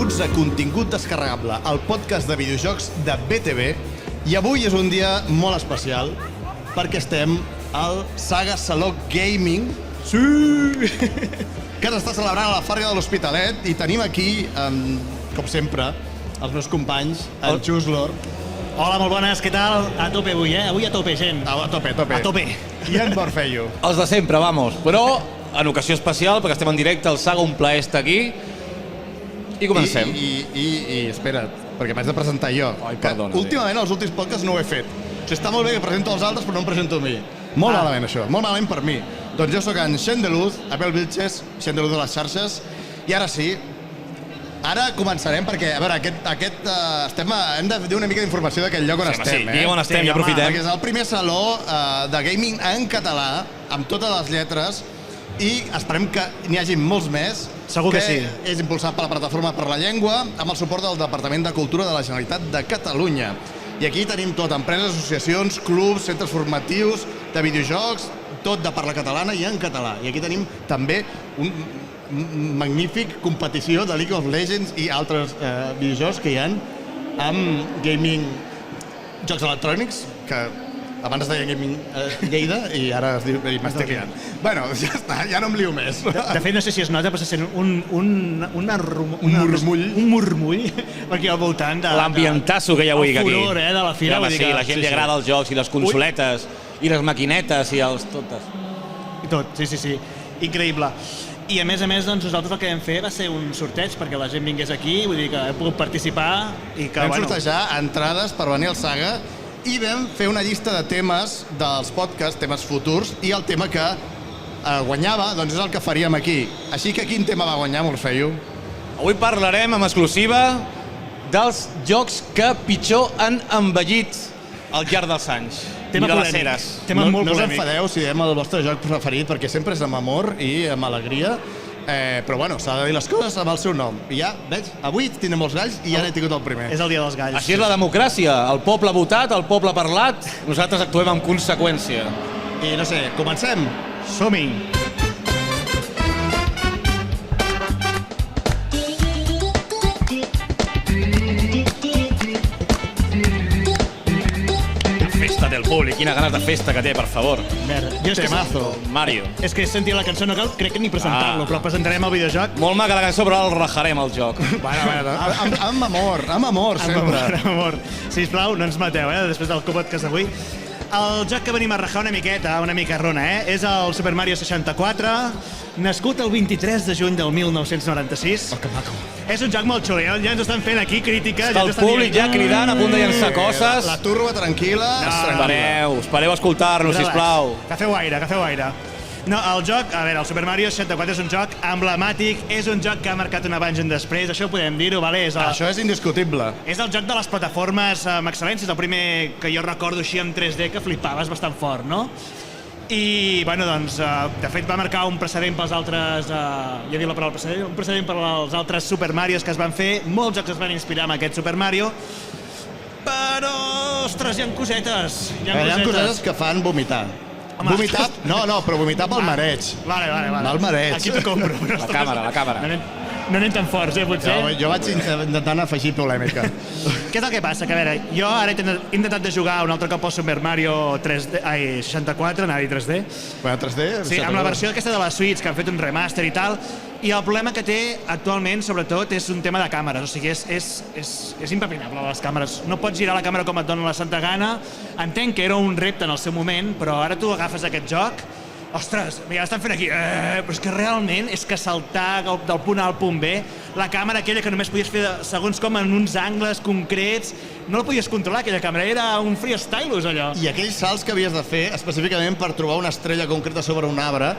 Benvinguts a Contingut Descarregable, el podcast de videojocs de BTV. I avui és un dia molt especial perquè estem al Saga Saló Gaming, que s'està celebrant a la Fàbrica de l'Hospitalet, i tenim aquí, com sempre, els meus companys, en Xuslor. Hola, molt bones, què tal? A tope avui, Avui a tope, gent. A tope, a tope. A tope. I en Borfeio. Els de sempre, vamos. Però en ocasió especial, perquè estem en directe, el Saga, un plaer estar aquí. I comencem. I espera't, perquè m'haig de presentar jo. Ai, perdona. Últimament, els últims podcasts no ho he fet. O sigui, està molt bé que presento els altres, però no em presento a mi. Molt malament, això. Molt malament per mi. Doncs jo sóc en Xendeluz, Abel Vilches, Xendeluz de les xarxes, i ara sí, ara començarem perquè, a veure, hem de dir una mica d'informació d'aquest lloc on estem. Sí, diguem on estem, ja aprofitem. Perquè és el primer saló de gaming en català, amb totes les lletres, i esperem que n'hi hagi molts més. Segur que sí. És impulsat per la Plataforma per la Llengua, amb el suport del Departament de Cultura de la Generalitat de Catalunya. I aquí tenim tot, empreses, associacions, clubs, centres formatius, de videojocs, tot de parla catalana i en català. I aquí tenim també un magnífic competició de League of Legends i altres videojocs que hi ha amb gaming, jocs electrònics, que abans es deia Gaming Lleida i ara es diu m'estic liant. Bueno, ja està, ja no em lio més. De fet, no sé si es nota, però se sent un murmull perquè al voltant de... L'ambientasso que hi ha avui aquí. El furor, de la fira. Sí, la gent li agrada els jocs i les consoletes i les maquinetes i els totes. I tot, sí. Increïble. I a més, doncs, nosaltres el que vam fer va ser un sorteig perquè la gent vingués aquí, vull dir que he pogut participar i que, vam sortejar entrades per venir al Saga i vam fer una llista de temes dels podcasts, temes futurs, i el tema que guanyava, doncs és el que faríem aquí. Així que quin tema va guanyar, Morfeio? Avui parlarem amb exclusiva dels jocs que pitjor han envellit al llarg dels anys. Tema i de les polèmic. eres. Tema molt no us polèmic. enfadeu si diem el vostre joc preferit, perquè sempre és amb amor i amb alegria. Però bueno, s'ha de dir les coses amb el seu nom. I ja, veig, avui tindrem molts galls i ja n'he tingut el primer. És el dia dels galls. Així és la democràcia. El poble ha votat, el poble ha parlat, nosaltres actuem en conseqüència. I no sé, comencem? Som-hi! Festa del públic, quina ganes de festa que té, per favor. Merda, jo és Temazo. Mario. És que he sentit la cançó, no cal, crec que ni presentar-lo, però presentarem el videojoc. Molt maca la cançó, però el rajarem, el joc. Amb amor, sempre. Amb amor. Sisplau, no ens mateu, després del podcast d'avui. El joc que venim a rajar una mica rona, és el Super Mario 64, nascut el 23 de juny del 1996. Oh, que maco. És un joc molt xulo, ja ens estan fent aquí crítica. Està el públic ja cridant, a punt de llançar coses. La turba tranquil·la. Espereu escoltar-nos, sisplau. Que feu aire. No, el joc, a veure, el Super Mario 64 és un joc emblemàtic, és un joc que ha marcat un abans i un després, això podem dir-ho, vale? Això és indiscutible. És el joc de les plataformes amb excel·lència, és el primer que jo recordo així en 3D que flipaves bastant fort, no? I, bueno, doncs, de fet va marcar un precedent pels altres, ja he dit la paraula precedent, un precedent per als altres Super Marios que es van fer, molts jocs es van inspirar en aquest Super Mario, però, ostres, hi ha cosetes. Hi ha cosetes que fan vomitar. Home, vomitar? No, però vomitar pel mareig. Vale. Pel mareig. Aquí t'ho compro. La càmera. No anem tan forts, potser? No, jo vaig intentant afegir polèmica. Què és el que passa? Que, a veure, jo ara he intentat de jugar un altre cop al Super Mario 64, anava a dir 3D. Bueno, 3D? Sí, amb la versió aquesta de la Switch, que han fet un remaster i tal, i el problema que té actualment, sobretot, és un tema de càmeres. O sigui, és impepinable, les càmeres. No pots girar la càmera com et dona la santa gana. Entenc que era un repte en el seu moment, però ara tu agafes aquest joc, ostres, ja l'estan fent aquí, però és que realment és que saltar del punt A al punt B, la càmera aquella que només podies fer segons com en uns angles concrets, no la podies controlar, aquella càmera, era un freestyle, allò. I aquells salts que havies de fer específicament per trobar una estrella concreta sobre un arbre,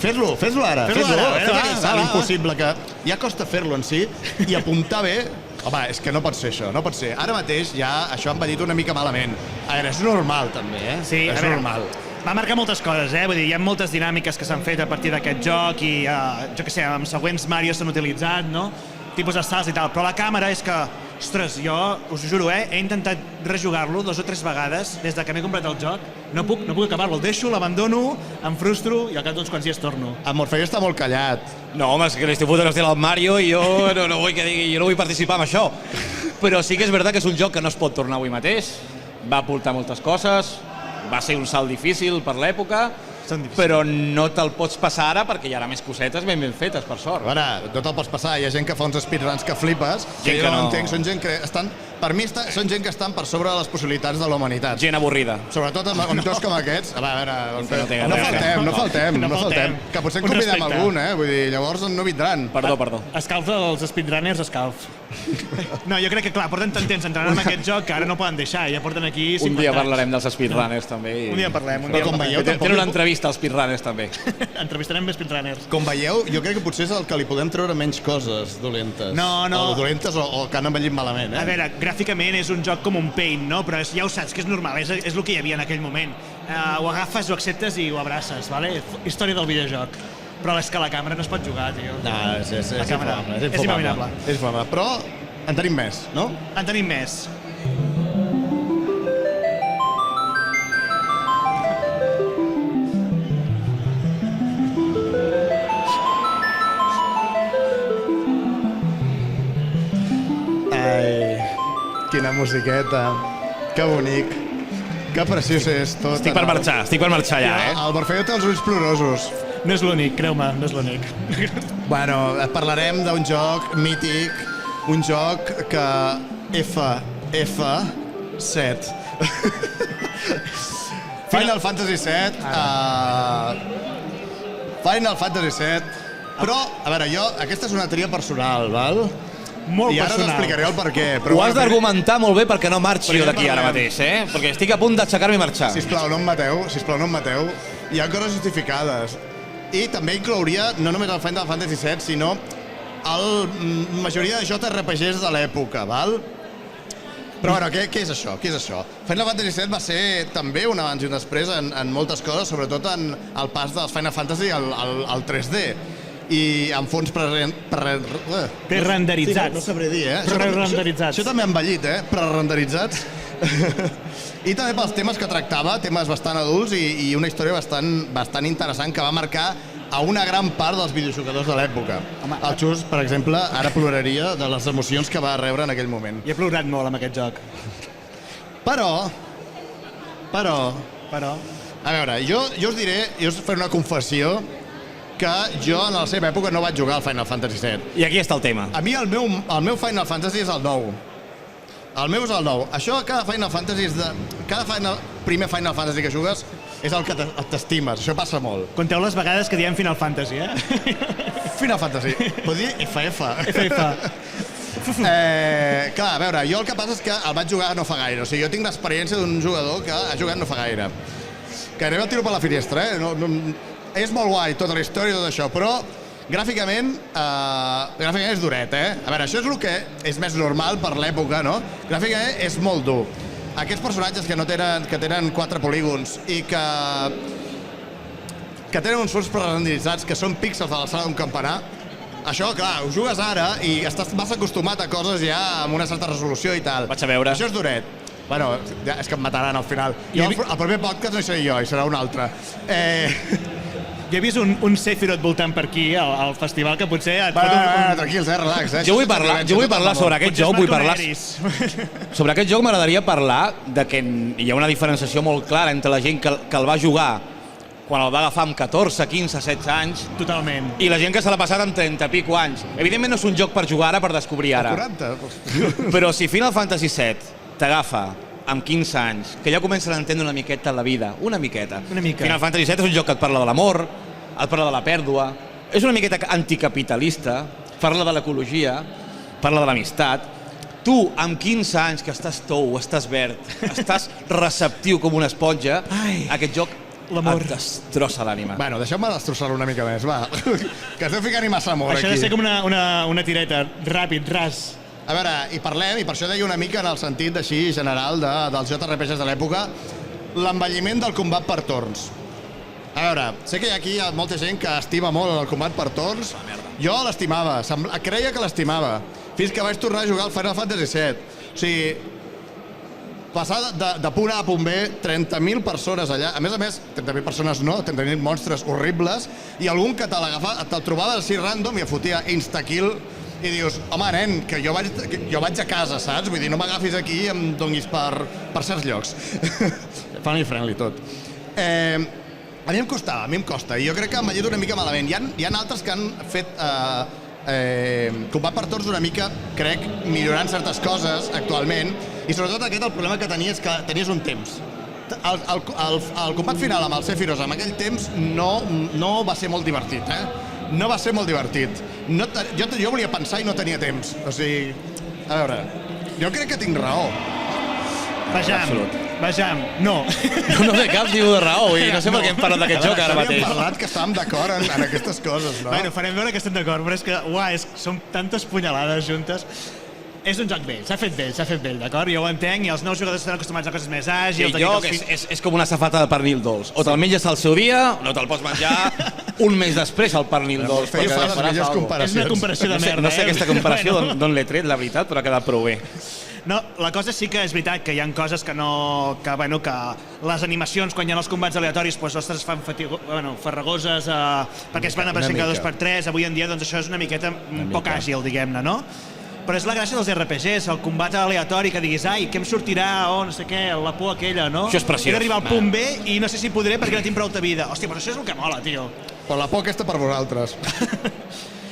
fes-lo ara. Fes aquell salt impossible, que ja costa fer-lo en si, i apuntar bé. Home, és que no pot ser això, no pot ser. Ara mateix ja això han dit una mica malament. A veure, és normal també, Sí, és normal. Va marcar moltes coses, vull dir, hi ha moltes dinàmiques que s'han fet a partir d'aquest joc i, jo què sé, amb següents Mario s'han utilitzat, no? Tipus de salts i tal, però la càmera és que, Ostres, jo us ho juro, he intentat rejugar-lo 2 o 3 vegades des de que m'he comprat el joc. No puc acabar-lo, el deixo, l'abandono, em frustro i al cap d'uns quants dies torno. En Morfeu està molt callat. No, home, és que li estic fotent hòstia al Mario i jo no vull que digui, jo no vull participar en això. Però sí que és veritat que és un joc que no es pot tornar avui mateix. Va aportar moltes coses, va ser un salt difícil per l'època, però no te'l pots passar ara perquè hi ha més cosetes ben fetes, per sort. A veure, no te'l pots passar, hi ha gent que fa uns speedruns que flipes, que jo no entenc, són gent que estan... Per mi són gent que estan per sobre de les possibilitats de la humanitat. Gent avorrida. Sobretot amb dos com aquests. A veure, no faltem. Que potser en Un convidem respecte. algun, Vull dir, llavors no vindran. Perdó. Escalf dels speedrunners, escalf. No, jo crec que, clar, porten tant temps entrenant en aquest joc que ara no poden deixar, ja porten aquí 50 Un dia anys. parlarem dels speedrunners, també. Un dia parlem. Però com veieu, Tenen una entrevista als speedrunners, també. Entrevistarem més speedrunners. Com veieu, jo crec que potser és el que li podem treure menys coses dolentes. No. O dolentes o que han envellit malament, A veure, gràficament és un joc com un Paint, no? Però ja ho saps, que és normal, és el que hi havia en aquell moment. Ho agafes, ho acceptes i ho abraces, vale? Història del videojoc. Però és que la càmera no es pot jugar, tio. No, és La càmera infamable. és inimaginable. És infamable. Però en tenim més, no? En tenim més. Ai, quina musiqueta. Que bonic. Que preciós és tot. Estic per marxar ja, El Morfeu té els ulls plorosos. No és l'únic, creu-me, no és l'únic. Bueno, parlarem d'un joc mític, un joc que F7 Final Fantasy VII Final Fantasy VII però, a veure, aquesta és una tria personal, val? Molt I ara personal. t'explicaré el per què. Ho has d'argumentar molt bé perquè no marxi jo d'aquí ara parlem. mateix, Perquè estic a punt d'aixecar-me i marxar. Sisplau, no em mateu. Hi ha coses justificades. I també inclouria no només el Final Fantasy VII, sinó la majoria de JRPGs de l'època, val? Però, bueno, què és això? Final Fantasy VII va ser també un abans i un després en moltes coses, sobretot en el pas dels Final Fantasy al 3D. I amb fons Prerenderitzats. No sabré dir, Prerenderitzats. Això també ha envellit, prerenderitzats. I també pels temes que tractava, temes bastant adults i una història bastant interessant que va marcar a una gran part dels videojugadors de l'època. El Xus, per exemple, ara ploraria de les emocions que va rebre en aquell moment. I he plorat molt amb aquest joc. Però... Però... A veure, jo us faré una confessió que jo en la seva època no vaig jugar al Final Fantasy VII. I aquí està el tema. A mi el meu Final Fantasy és el 9. El meu és el 9. Això, cada Final Fantasy primer Final Fantasy que jugues és el que t'estimes. Això passa molt. Conteu les vegades que diem Final Fantasy, Final Fantasy. Pot dir FF. Clar, a veure, jo el que passa és que el vaig jugar no fa gaire. O sigui, jo tinc l'experiència d'un jugador que ha jugat no fa gaire. Gairebé el tiro per la finestra, És molt guai tota la història i tot això, però gràficament és duret, A veure, això és el que és més normal per l'època, no? Gràficament és molt dur. Aquests personatges que tenen 4 polígons i que tenen uns fons prerenderitzats que són píxels de l'alçada d'un campanar, això, clar, ho jugues ara i estàs massa acostumat a coses ja amb una certa resolució i tal. Vaig a veure. Això és duret. Bueno, és que em mataran al final. El proper podcast no hi seré jo, hi serà un altre. Jo he vist un Sephiroth voltant per aquí, al festival, que potser et fot tranquils, relax. Jo vull parlar sobre aquest joc, sobre aquest joc m'agradaria parlar de que hi ha una diferenciació molt clara entre la gent que el va jugar quan el va agafar amb 14, 15, 16 anys. Totalment. I la gent que se l'ha passat amb 30 i pico anys. Evidentment no és un joc per jugar ara, per descobrir ara. 40. Però si Final Fantasy VII t'agafa amb 15 anys, que ja comencen a entendre una miqueta la vida, una miqueta. Final Fantasy VII és un joc que et parla de l'amor, et parla de la pèrdua, és una miqueta anticapitalista, parla de l'ecologia, parla de l'amistat. Tu, amb 15 anys, que estàs tou, estàs verd, estàs receptiu com una esponja, aquest joc et destrossa l'ànima. Bueno, deixeu-me destrossar-lo una mica més, va. Que esteu ficant-hi massa amor aquí. Això ha de ser com una tireta, ràpid, ras. A veure, i parlem, i per això deia una mica en el sentit així general dels JRPGs de l'època, l'envelliment del combat per torns. A veure, sé que aquí hi ha molta gent que estima molt el combat per torns. Jo l'estimava, creia que l'estimava. fins que vaig tornar a jugar al Final Fantasy VII. O sigui, passar de punt A a punt B, 30.000 persones allà. A més, 30.000 persones no, 30.000 monstres horribles, i algun que te'l trobava així random i et fotia insta-kill, i dius, home, nen, que jo vaig a casa, saps? Vull dir, no m'agafis aquí i em donis per certs llocs. Family friendly, tot. A mi em costa, i jo crec que m'ha llit una mica malament. Hi ha altres que han fet combat per torns una mica, crec, millorant certes coses actualment, i sobretot aquest el problema que tenia és que tenies un temps. El combat final amb el Sephiroth amb aquell temps no va ser molt divertit, No va ser molt divertit. Jo volia pensar i no tenia temps. O sigui, a veure, jo crec que tinc raó. Vejam, no. No té cap tipus de raó, i no sé per què hem parlat d'aquest joc ara mateix. Havíem parlat que estàvem d'acord en aquestes coses, no? Bueno, farem veure que estem d'acord, però és que, són tantes punyalades juntes. És un joc vell, s'ha fet vell, d'acord? Jo ho entenc, i els nous jugadors estan acostumats a coses més àgils. El joc és com una safata de pernil dolç. O te'l menges al seu dia, no te'l pots menjar un mes després, el pernil dolç. Fas les millors comparacions. És una comparació de merda, No sé aquesta comparació d'on l'he tret, la veritat, però ha quedat prou bé. No, la cosa sí que és veritat que hi ha coses que que les animacions, quan hi ha els combats aleatoris, ostres, fan farragoses perquè es van apareixent cada 2x3. Avui en dia, doncs, això és una miqueta poc àgil, diguem-ne, no? Però és la gràcia dels RPGs, el combat aleatori, que diguis, ai, què em sortirà, o no sé què, la por aquella, no? Això és preciós. He d'arribar al punt B i no sé si podré perquè no tinc prou de vida. Hòstia, però això és el que mola, tio. Però la por aquesta per vosaltres.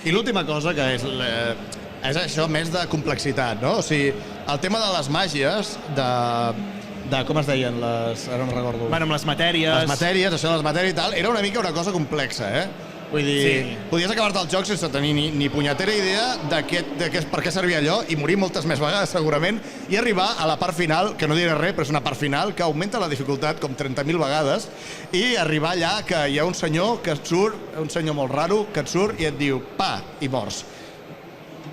I l'última cosa, que és això més de complexitat, no? O sigui, el tema de les màgies, de com es deien, ara no recordo. Bueno, amb les matèries... Les matèries, això de les matèries i tal, era una mica una cosa complexa, Vull dir, podies acabar-te el joc sense tenir ni punyetera idea de per què servia allò i morir moltes més vegades, segurament, i arribar a la part final, que no diré res, però és una part final que augmenta la dificultat com 30.000 vegades, i arribar allà que hi ha un senyor que et surt, un senyor molt raro, que et surt i et diu, pa, i mors.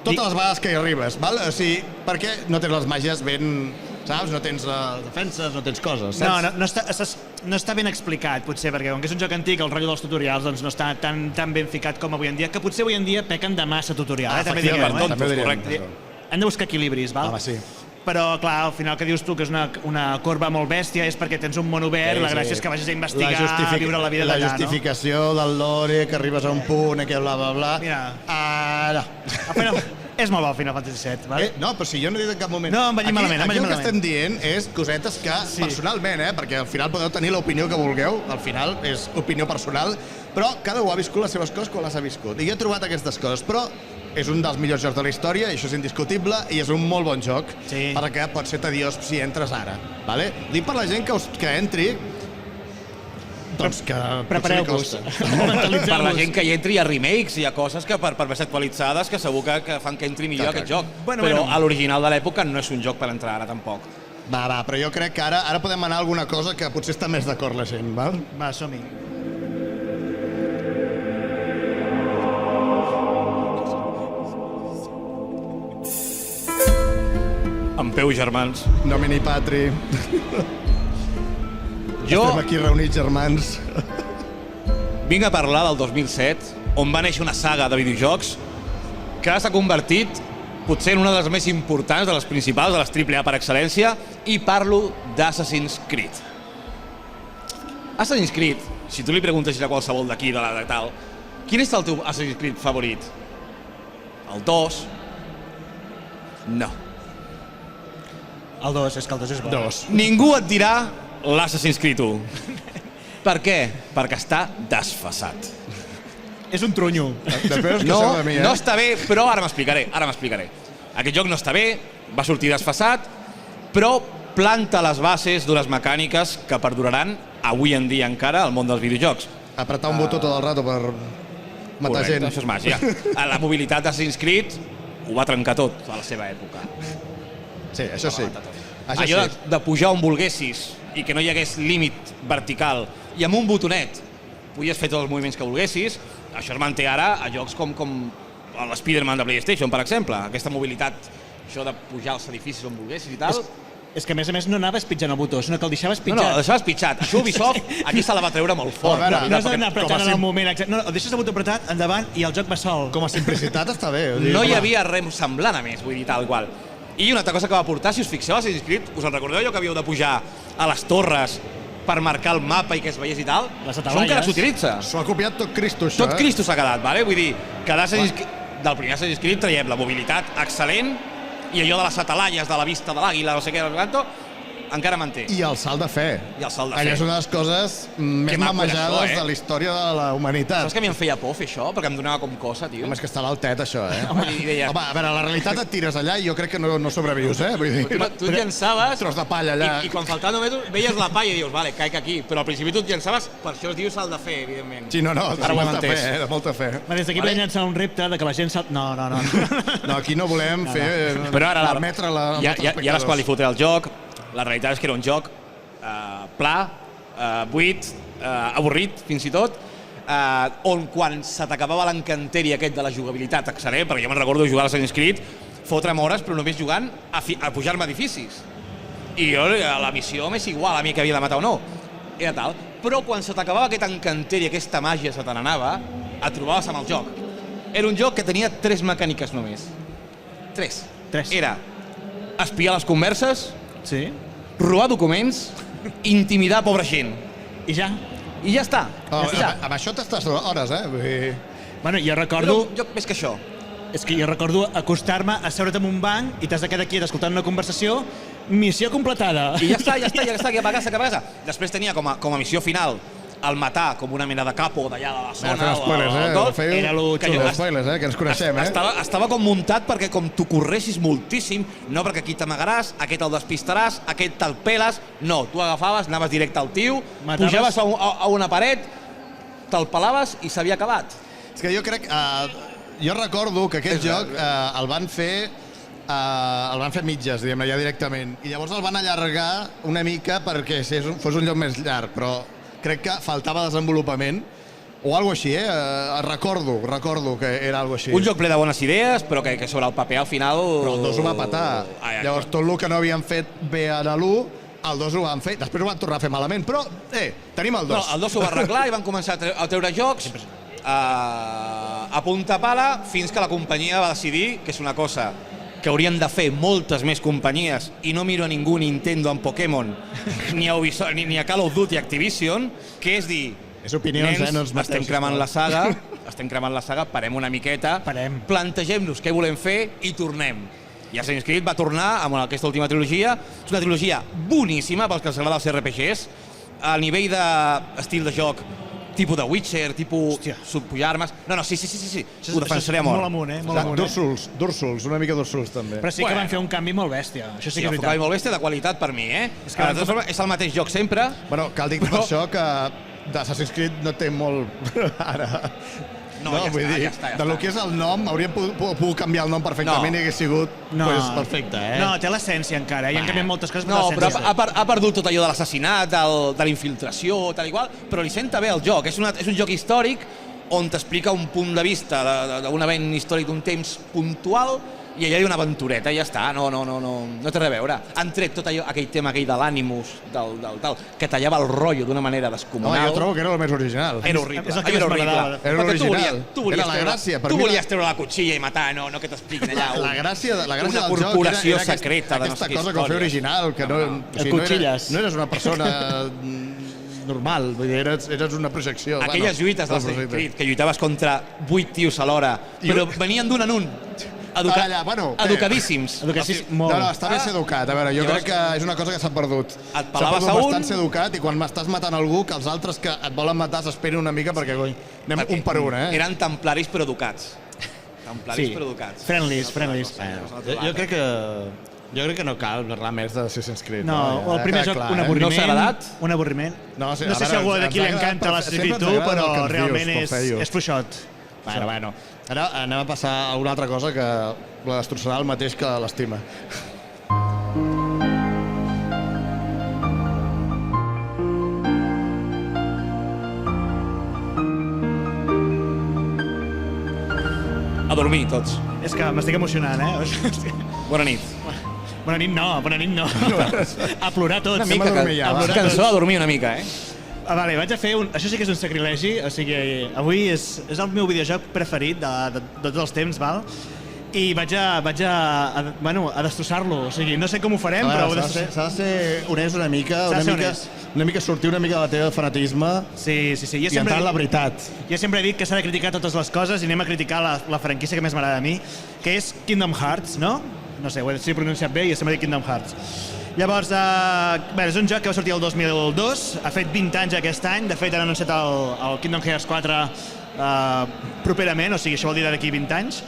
Totes les vegades que hi arribes, val? O sigui, per què no tens les màgies ben... Saps? No tens defenses, no tens coses, saps? No està ben explicat, potser, perquè com que és un joc antic, el rotllo dels tutorials doncs no està tan ben ficat com avui en dia, que potser avui en dia pequen de massa tutorial. També correcte. Han de buscar equilibris, val? Home, sí. Però, clar, al final que dius tu que és una corba molt bèstia és perquè tens un món obert i la gràcia és que vagis a investigar, a viure la vida d'allà, no? La justificació del lore, que arribes a un punt, que bla, bla, bla... Mira, és molt bo el Final Fantasy VII, val? No, però si jo no he dit en cap moment... No, em va dir malament. Aquí el que estem dient és cosetes que, personalment, perquè al final podeu tenir l'opinió que vulgueu, al final és opinió personal, però cada un ha viscut les seves coses quan les ha viscut. I jo he trobat aquestes coses, però és un dels millors jocs de la història, i això és indiscutible, i és un molt bon joc, perquè pot ser tediós si entres ara. Dic per la gent que entri, doncs que prepareu-vos. Per la gent que hi entri hi ha remakes, hi ha coses que per haver actualitzades que segur que fan que entri millor aquest joc. Però a l'original de l'època no és un joc per entrar ara tampoc. Va, però jo crec que ara podem anar a alguna cosa que potser està més d'acord la gent, val? Va, som-hi. En peu, germans. Domini Patri. Estem aquí reunits, germans. Vinc a parlar del 2007, on va néixer una saga de videojocs que s'ha convertit potser en una de les més importants, de les principals, de les AAA per excel·lència, i parlo d'Assassin's Creed. Assassin's Creed, si tu li preguntes a qualsevol d'aquí, de tal, quin és el teu Assassin's Creed favorit? El 2? No. El 2, és que el 2 és bo. Ningú et dirà l'Assassin's Creed 1. Per què? Perquè està desfasat. És un trunyo. No està bé, però ara m'explicaré. Aquest joc no està bé, va sortir desfasat, però planta les bases d'unes mecàniques que perduraran avui en dia encara al món dels videojocs. Apretar un botó tot el rato per matar gent. Això és màgia. La mobilitat d'Assassin's Creed ho va trencar tot a la seva època. Sí, això sí. Allò de pujar on volguessis i que no hi hagués límit vertical i amb un botonet podies fer tots els moviments que volguessis, això es manté ara a jocs com l'Spider-Man de PlayStation, per exemple. Aquesta mobilitat, això de pujar als edificis on volguessis i tal... És que a més no anaves pitjant el botó, sinó que el deixaves No, pitjat. el deixaves pitjat. Això Ubisoft, aquí se la va treure molt fort. A veure, No has d'anar com apretant a en el moment exacte. No, deixes el botó apretat, endavant, i el joc va sol. Com a simplicitat està bé. No hi havia res semblant a més, vull dir, tal qual. I una altra cosa que va portar, si us fixeu, a Assassin's Creed, us en recordeu allò que havíeu de pujar a les torres per marcar el mapa i que es veiés i tal? Les Això encara ataballes. s'utilitza. S'ho ha copiat tot Cristo, això, Tot Cristo s'ha quedat, vale? Vull dir, que del primer Assassin's Creed traiem la mobilitat excel·lent i allò de les atalaies, de la vista de l'àguila, no sé què, encara manté. I el salt de fe. I el salt de Allò fe. és una de les coses més maco era mamejades això, de la història de la humanitat. Saps que a mi em feia por fer això? Perquè em donava com cosa, tio. Home, és que està a l'altet, això, eh? I deia... Home, a veure, la realitat et tires allà i jo crec que no sobrevius, eh? Vull dir, Tu et llançaves... tros de palla allà. I quan faltava només veies la palla i dius, vale, caic aquí. Però al principi tu et llançaves, per això es diu salt de fe, evidentment. Sí, no, Ara ho hem molta entès. fe, de molta fe. Va, des d'aquí podem llançar un repte de que la gent... No. No, aquí no volem fer... Però ara, permetre la... ja les quan li fotré el joc, la realitat és que era un joc pla, buit, avorrit, fins i tot, on quan se t'acabava l'encanteri aquest de la jugabilitat excel·lent, perquè jo me'n recordo jugar a l'Assassin's Creed, fotre'm hores però només jugant a pujar-me edificis. I jo, la missió m'és igual a mi que havia de matar o no. Era tal. Però quan se t'acabava aquest encanteri, aquesta màgia se te n'anava, et trobaves amb el joc. Era un joc que tenia 3 mecàniques només. 3. Era espiar les converses, Sí. robar documents, intimidar pobra gent. I ja. I ja està. Amb això t'estàs hores, eh? Vull dir... Bueno, jo Era recordo... un joc més que això. És que jo recordo acostar-me, asseure't en un banc i t'has de quedar aquí escoltant una conversació, missió completada. I ja està, que va a casa. Després tenia com a missió final el matar com una mena de capo d'allà de la zona. Fem spoilers, eh? Era lo Feu spoilers, eh? Que ens coneixem, eh? Estava com muntat perquè com tu corressis moltíssim, no perquè aquí t'amagaràs, aquest el despistaràs, aquest te'l peles, no, tu agafaves, anaves directe al tio, Mataves. pujaves a una paret, te'l pelaves i s'havia acabat. És que jo crec... Jo recordo que aquest joc el van fer mitges, diguem-ne, ja directament. I llavors el van allargar una mica perquè fos un joc més llarg, però crec que faltava desenvolupament o alguna així, recordo que era alguna així. Un joc ple de bones idees, però que sobre el paper al final... Però el 2 ho va patar. Llavors tot el que no havien fet bé en l'1, el 2 ho van fer, després ho van tornar a fer malament, però tenim el 2. No, el 2 ho va arreglar i van començar a treure jocs a punta pala fins que la companyia va decidir que és una cosa que haurien de fer moltes més companyies i no miro a ningú Nintendo amb Pokémon ni a Ubisoft, ni a Call of Duty Activision, que és dir, És opinions, nens, no ens mateu, estem cremant la saga, parem una miqueta, plantegem-nos què volem fer i tornem. I Assassin's Creed va tornar amb aquesta última trilogia. És una trilogia boníssima pels que els agrada els RPGs, a nivell d'estil de joc tipus de Witcher, tipus pujar-armes... No, sí, ho defensaré a mort. Molt amunt, Molt amunt, D'Úrsols, una mica d'Úrsols, també. Però sí que van fer un canvi molt bèstia. Això sí que és veritat. Un canvi molt bèstia de qualitat per mi, eh? És el mateix joc sempre. Bueno, cal dir per això que d'Assassin's Creed no té molt ara... No, ja està. De lo que és el nom, hauríem pogut canviar el nom perfectament i hagués sigut perfecte, eh? No, té l'essència encara, hi han canviat moltes coses, però l'essència. Ha perdut tot allò de l'assassinat, de la infiltració, tal i qual, però li senta bé el joc. És un joc històric on t'explica un punt de vista d'un event històric d'un temps puntual i allà hi ha una aventureta i ja està, no té res a veure. Han tret tot allò, aquell tema aquell de l'ànimus, que tallava el rotllo d'una manera descomunal. No, jo trobo que era el més original. Era horrible. És el que més m'agradava. Era original. Era la gràcia. Tu volies treure la cotxilla i matar, no que t'expliquin allà la gràcia del joc una corporació secreta de no sé què cosa que ho feia original, que no eres una persona normal, vull dir, eres una projecció. Aquelles lluites del Assassin's Creed, que lluitaves contra 8 tios alhora, però venien d'un en un. Educadíssims. No, està bé ser educat. A veure, jo crec que és una cosa que s'ha perdut. Et pelaves a un... bastant ser educat i quan m'estàs matant algú, que els altres que et volen matar s'esperin una mica perquè anem un per un, eh? Eren templaris però educats. Templaris però educats. Friendlies. Jo crec que no cal parlar més d'Assassin's Creed. No, el primer joc, un avorriment. No s'ha agradat? Un avorriment. No sé si a algú d'aquí li encanta l'Assassin's Creed 2, però realment és fluixot. Bueno. Ara anem a passar a una altra cosa que la destrossarà el mateix que l'estima. A dormir, tots. És que m'estic emocionant, eh? Bona nit. Bona nit no. A plorar tots. Una mica, cançó a dormir una mica, Vale, vaig a fer Això sí que és un sacrilegi, o sigui, avui és el meu videojoc preferit de tots els temps, val? I vaig a destrossar-lo, o sigui, no sé com ho farem, però... S'ha de ser honest una mica sortir una mica de la teva fanatisme i entrar en la veritat. Jo sempre he dit que s'ha de criticar totes les coses i anem a criticar la franquícia que més m'agrada a mi, que és Kingdom Hearts, no? No sé, ho he pronunciat bé i sempre he dit Kingdom Hearts. Llavors, és un joc que va sortir el 2002, ha fet 20 anys aquest any, de fet han anunciat el Kingdom Hearts 4 properament, o sigui, això vol dir d'aquí 20 anys.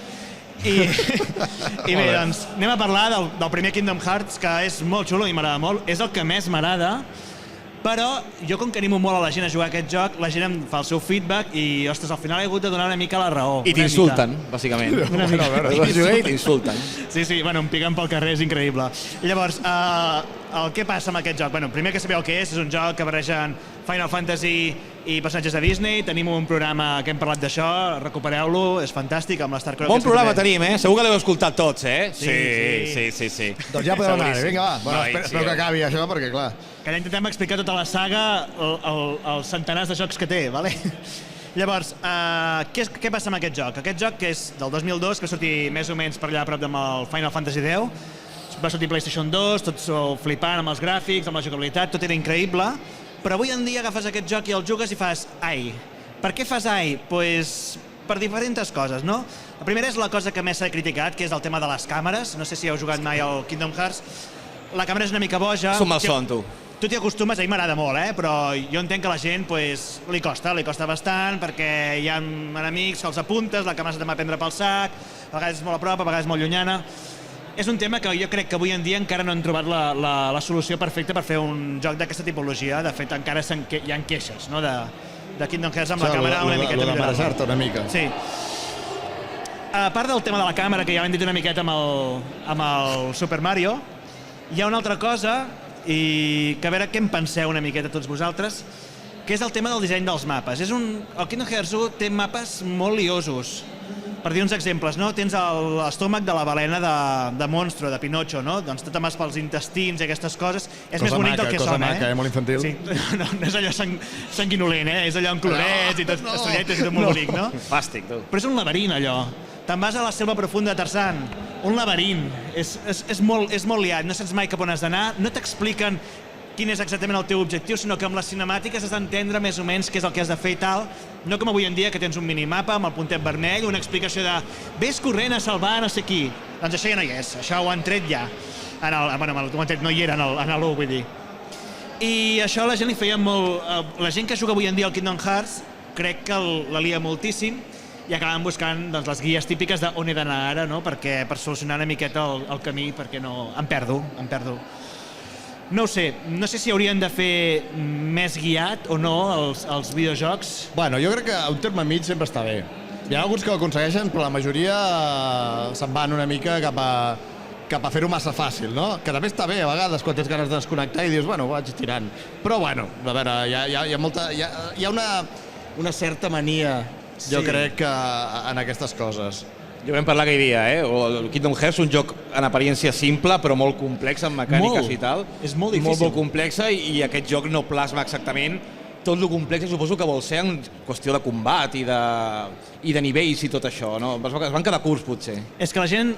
I bé, doncs, anem a parlar del primer Kingdom Hearts, que és molt xulo i m'agrada molt, és el que més m'agrada, però jo com que animo molt a la gent a jugar a aquest joc, la gent em fa el seu feedback i, ostres, al final he hagut de donar una mica la raó. I t'insulten, bàsicament. Una mica. I t'insulten. Sí, bueno, em piguen pel carrer, és increïble. Llavors, el que passa amb aquest joc? Bueno, primer que sabeu què és un joc que barregen Final Fantasy i personatges de Disney. Tenim un programa que hem parlat d'això, recupereu-lo, és fantàstic, amb l'Star Croc. Bon programa tenim, Segur que l'heu escoltat tots, Sí. Doncs ja podem anar, vinga, va. Espero que acabi això, perquè clar... Que allà intentem explicar tota la saga, els centenars de jocs que té, vale? Llavors, què passa amb aquest joc? Aquest joc, que és del 2002, que va sortir més o menys per allà a prop amb el Final Fantasy X, va sortir PlayStation 2, tot flipant amb els gràfics, amb la jugabilitat, tot era increïble, però avui en dia agafes aquest joc i el jugues i fas ai. Per què fas ai? Pues per diferents coses, no? La primera és la cosa que més s'ha criticat, que és el tema de les càmeres. No sé si heu jugat mai al Kingdom Hearts. La càmera és una mica boja. Som mal son, tu. Tu t'hi acostumes, a mi m'agrada molt, però jo entenc que a la gent li costa bastant, perquè hi ha enemics que els apuntes, la càmera se te'n va prendre pel sac, a vegades és molt a prop, a vegades molt llunyana. És un tema que jo crec que avui en dia encara no han trobat la solució perfecta per fer un joc d'aquesta tipologia. De fet, encara hi ha queixes de Kingdom Hearts amb la càmera una miqueta millorada. Lo de marejar-te una mica. Sí. A part del tema de la càmera, que ja l'hem dit una miqueta amb el Super Mario, hi ha una altra cosa, i que a veure què en penseu una miqueta tots vosaltres, que és el tema del disseny dels mapes. El Kingdom Hearts 1 té mapes molt liosos. Per dir uns exemples, no? Tens l'estómac de la balena de Monstro, de Pinocho, no? Doncs tot amb pels intestins i aquestes coses. És més bonic del que sona, Cosa maca, molt infantil. Sí, no és allò sanguinolent, és allò amb colorets i tot, estrelletes i tot molt bonic, no? Fàstic, tu. Però és un laberint, allò. Te'n vas a la selva profunda de Tarzan, un laberint. És molt liat, no saps mai cap on has d'anar, no t'expliquen quin és exactament el teu objectiu, sinó que amb les cinemàtiques has d'entendre més o menys què és el que has de fer i tal, no com avui en dia que tens un minimapa amb el puntet vermell, una explicació de vés corrent a salvar no sé qui. Doncs això ja no hi és, això ho han tret ja. Bueno, ho han tret, no hi era en l'1, vull dir. I això la gent li feia molt... La gent que juga avui en dia al Kingdom Hearts crec que la lia moltíssim i acaben buscant les guies típiques d'on he d'anar ara, per solucionar una miqueta el camí, perquè no... Em perdo. No ho sé, no sé si haurien de fer més guiat o no els videojocs. Bueno, jo crec que un terme mig sempre està bé. Hi ha alguns que ho aconsegueixen, però la majoria se'n van una mica cap a fer-ho massa fàcil, no? Que també està bé, a vegades, quan tens ganes de desconnectar i dius, bueno, vaig tirant. Però, bueno, a veure, hi ha una certa mania, jo crec, que en aquestes coses. Jo vam parlar aquell dia, el Kingdom Hearts és un joc en apariència simple, però molt complex en mecàniques i tal. És molt difícil. Molt complexa i aquest joc no plasma exactament tot el complex que suposo que vol ser en qüestió de combat i de nivells i tot això, no? Es van quedar curts, potser. És que la gent,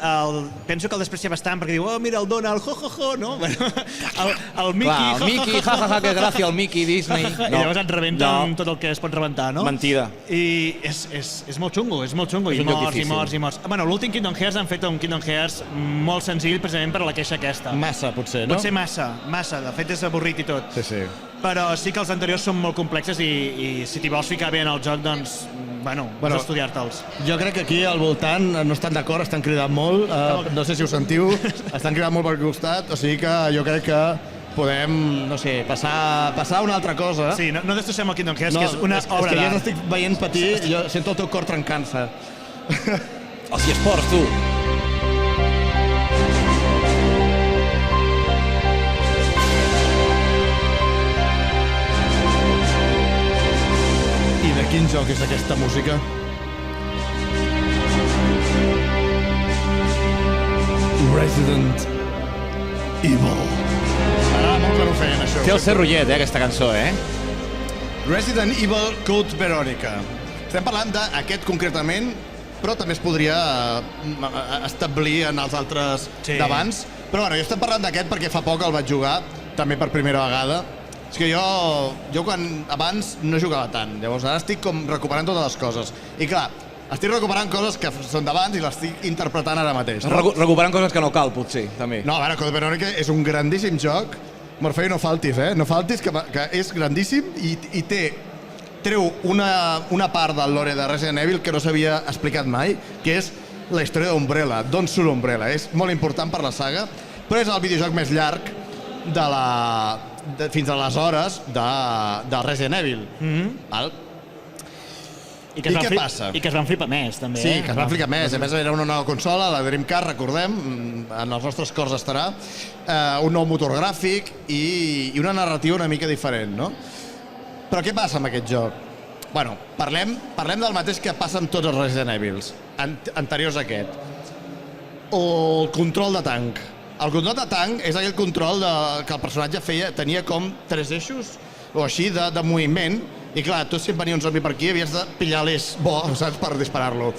penso que el desprecia bastant perquè diu, oh, mira el Donald, jo, no? El Mickey, clar, el Mickey, que gràcia, el Mickey, Disney. I llavors et rebenten tot el que es pot rebentar, no? Mentida. I és molt xungo, i morts. Bueno, l'últim Kingdom Hearts han fet un Kingdom Hearts molt senzill precisament per la queixa aquesta. Massa, potser, no? Potser massa, de fet és avorrit i tot. Sí. Però sí que els anteriors són molt complexes i si t'hi vols ficar bé en el joc, doncs, bueno, has d'estudiar-te'ls. Jo crec que aquí al voltant no estan d'acord, estan cridant molt, no sé si ho sentiu, estan cridant molt per costat, o sigui que jo crec que podem, no sé, passar a una altra cosa. Sí, no destrossem el Kingdom Hearts, que és una obra d'art. És que jo estic veient patir, jo sento el teu cor trencant-se. Els eSports, tu. I de quin joc és aquesta música? Resident Evil. M'agrada molt que no ho feien, això. Té el seu rotllet, aquesta cançó, Resident Evil Code Veronica. Estem parlant d'aquest concretament, però també es podria establir en els altres d'abans. Però bueno, jo estem parlant d'aquest perquè fa poc el vaig jugar, també per primera vegada. És que jo quan abans no jugava tant, llavors ara estic com recuperant totes les coses. I clar, estic recuperant coses que són d'abans i les estic interpretant ara mateix. Recuperant coses que no cal, potser, també. No, a veure, Code Veronica és un grandíssim joc. Morfeu, no faltis, No faltis, que és grandíssim i treu una part del lore de Resident Evil que no s'havia explicat mai, que és la història d'Umbrella, d'on surt Umbrella. És molt important per la saga, però és el videojoc més llarg fins aleshores de Resident Evil. Val? I què passa? I que es van flipar més, també. Sí, que es van flipar més. A més, era una nova consola, la Dreamcast, recordem, en els nostres cors estarà, un nou motor gràfic i una narrativa una mica diferent, no? Però què passa amb aquest joc? Bueno, parlem del mateix que passa amb tots els Resident Evils, anteriors a aquest. El control de tanc. El control de tanc és aquell control que el personatge tenia com 3 eixos o així de moviment, i clar, tu si venia un zombi per aquí havies de pillar l'eix bo, saps, per disparar-lo.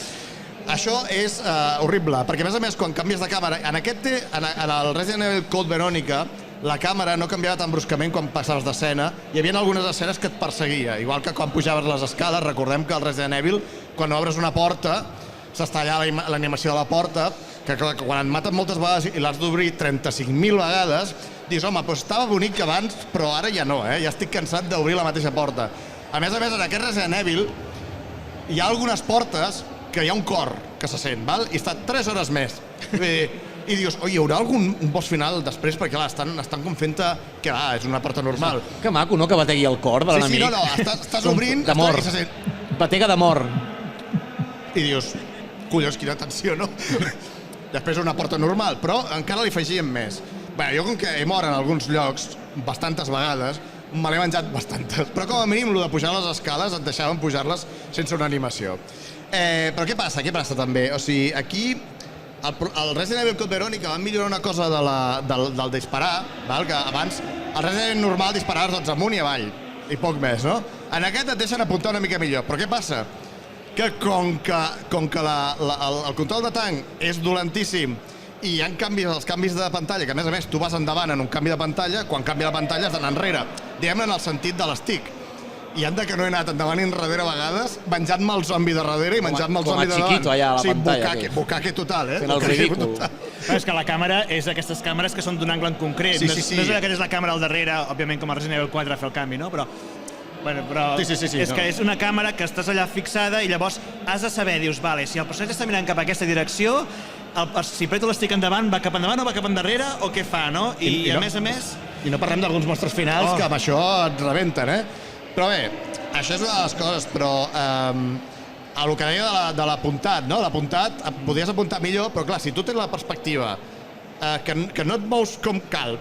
Això és horrible, perquè a més, quan canvies de càmera, en el Resident Evil Code Veronica, la càmera no canviava tan bruscament quan passaves d'escena, hi havia algunes escenes que et perseguia, igual que quan pujaves les escales. Recordem que al Resident Evil, quan obres una porta, s'està allà l'animació de la porta, que quan et maten moltes vegades i l'has d'obrir 35.000 vegades, dius, home, doncs estava bonic abans, però ara ja no, ja estic cansat d'obrir la mateixa porta. A més, en aquest Resident Evil hi ha algunes portes que hi ha un cor que se sent, val? I està 3 hores més. I dius, oi, hi haurà algun boss final després? Perquè clar, estan com fent-te que és una porta normal. Que maco, no?, que bategui el cor de l'enemic. Sí, no, estàs obrint i se sent... Batega d'amor. I dius, collons, quina tensió, no? Després una porta normal, però encara li afegíem més. Bé, jo com que he mort en alguns llocs bastantes vegades, me l'he menjat bastantes, però com a mínim el de pujar les escales et deixaven pujar-les sense una animació. Però què passa? Què passa també? O sigui, aquí el Resident Evil Code Veronica van millorar una cosa del disparar, que abans el Resident Evil normal disparaves doncs amunt i avall, i poc més, no? En aquest et deixen apuntar una mica millor, però què passa? Que com que el control de tanc és dolentíssim i hi ha els canvis de pantalla, que a més tu vas endavant en un canvi de pantalla, quan canvia la pantalla has d'anar enrere, diguem-ne en el sentit de l'estic. I anda que no he anat endavant i enrere a vegades, menjant-me el zombi de darrere i menjant-me el zombi de davant. Com a Chiquito allà a la pantalla. Sí, bucaque total, Fent el ridícul. És que la càmera és d'aquestes càmeres que són d'un angle en concret. Sí. No és que és la càmera al darrere, òbviament com a Resident Evil 4 a fer el canvi, no? Però és que és una càmera que estàs allà fixada i llavors has de saber, dius, vale, si el personatge està mirant cap a aquesta direcció, si preto l'estic endavant, va cap endavant o va cap endarrere, o què fa, no? I a més... I no parlem d'alguns mostres finals que amb això et rebenten, Però bé, això és una de les coses, però el que deia de l'apuntat, no? L'apuntat, podries apuntar millor, però clar, si tu tens la perspectiva que no et mous com cal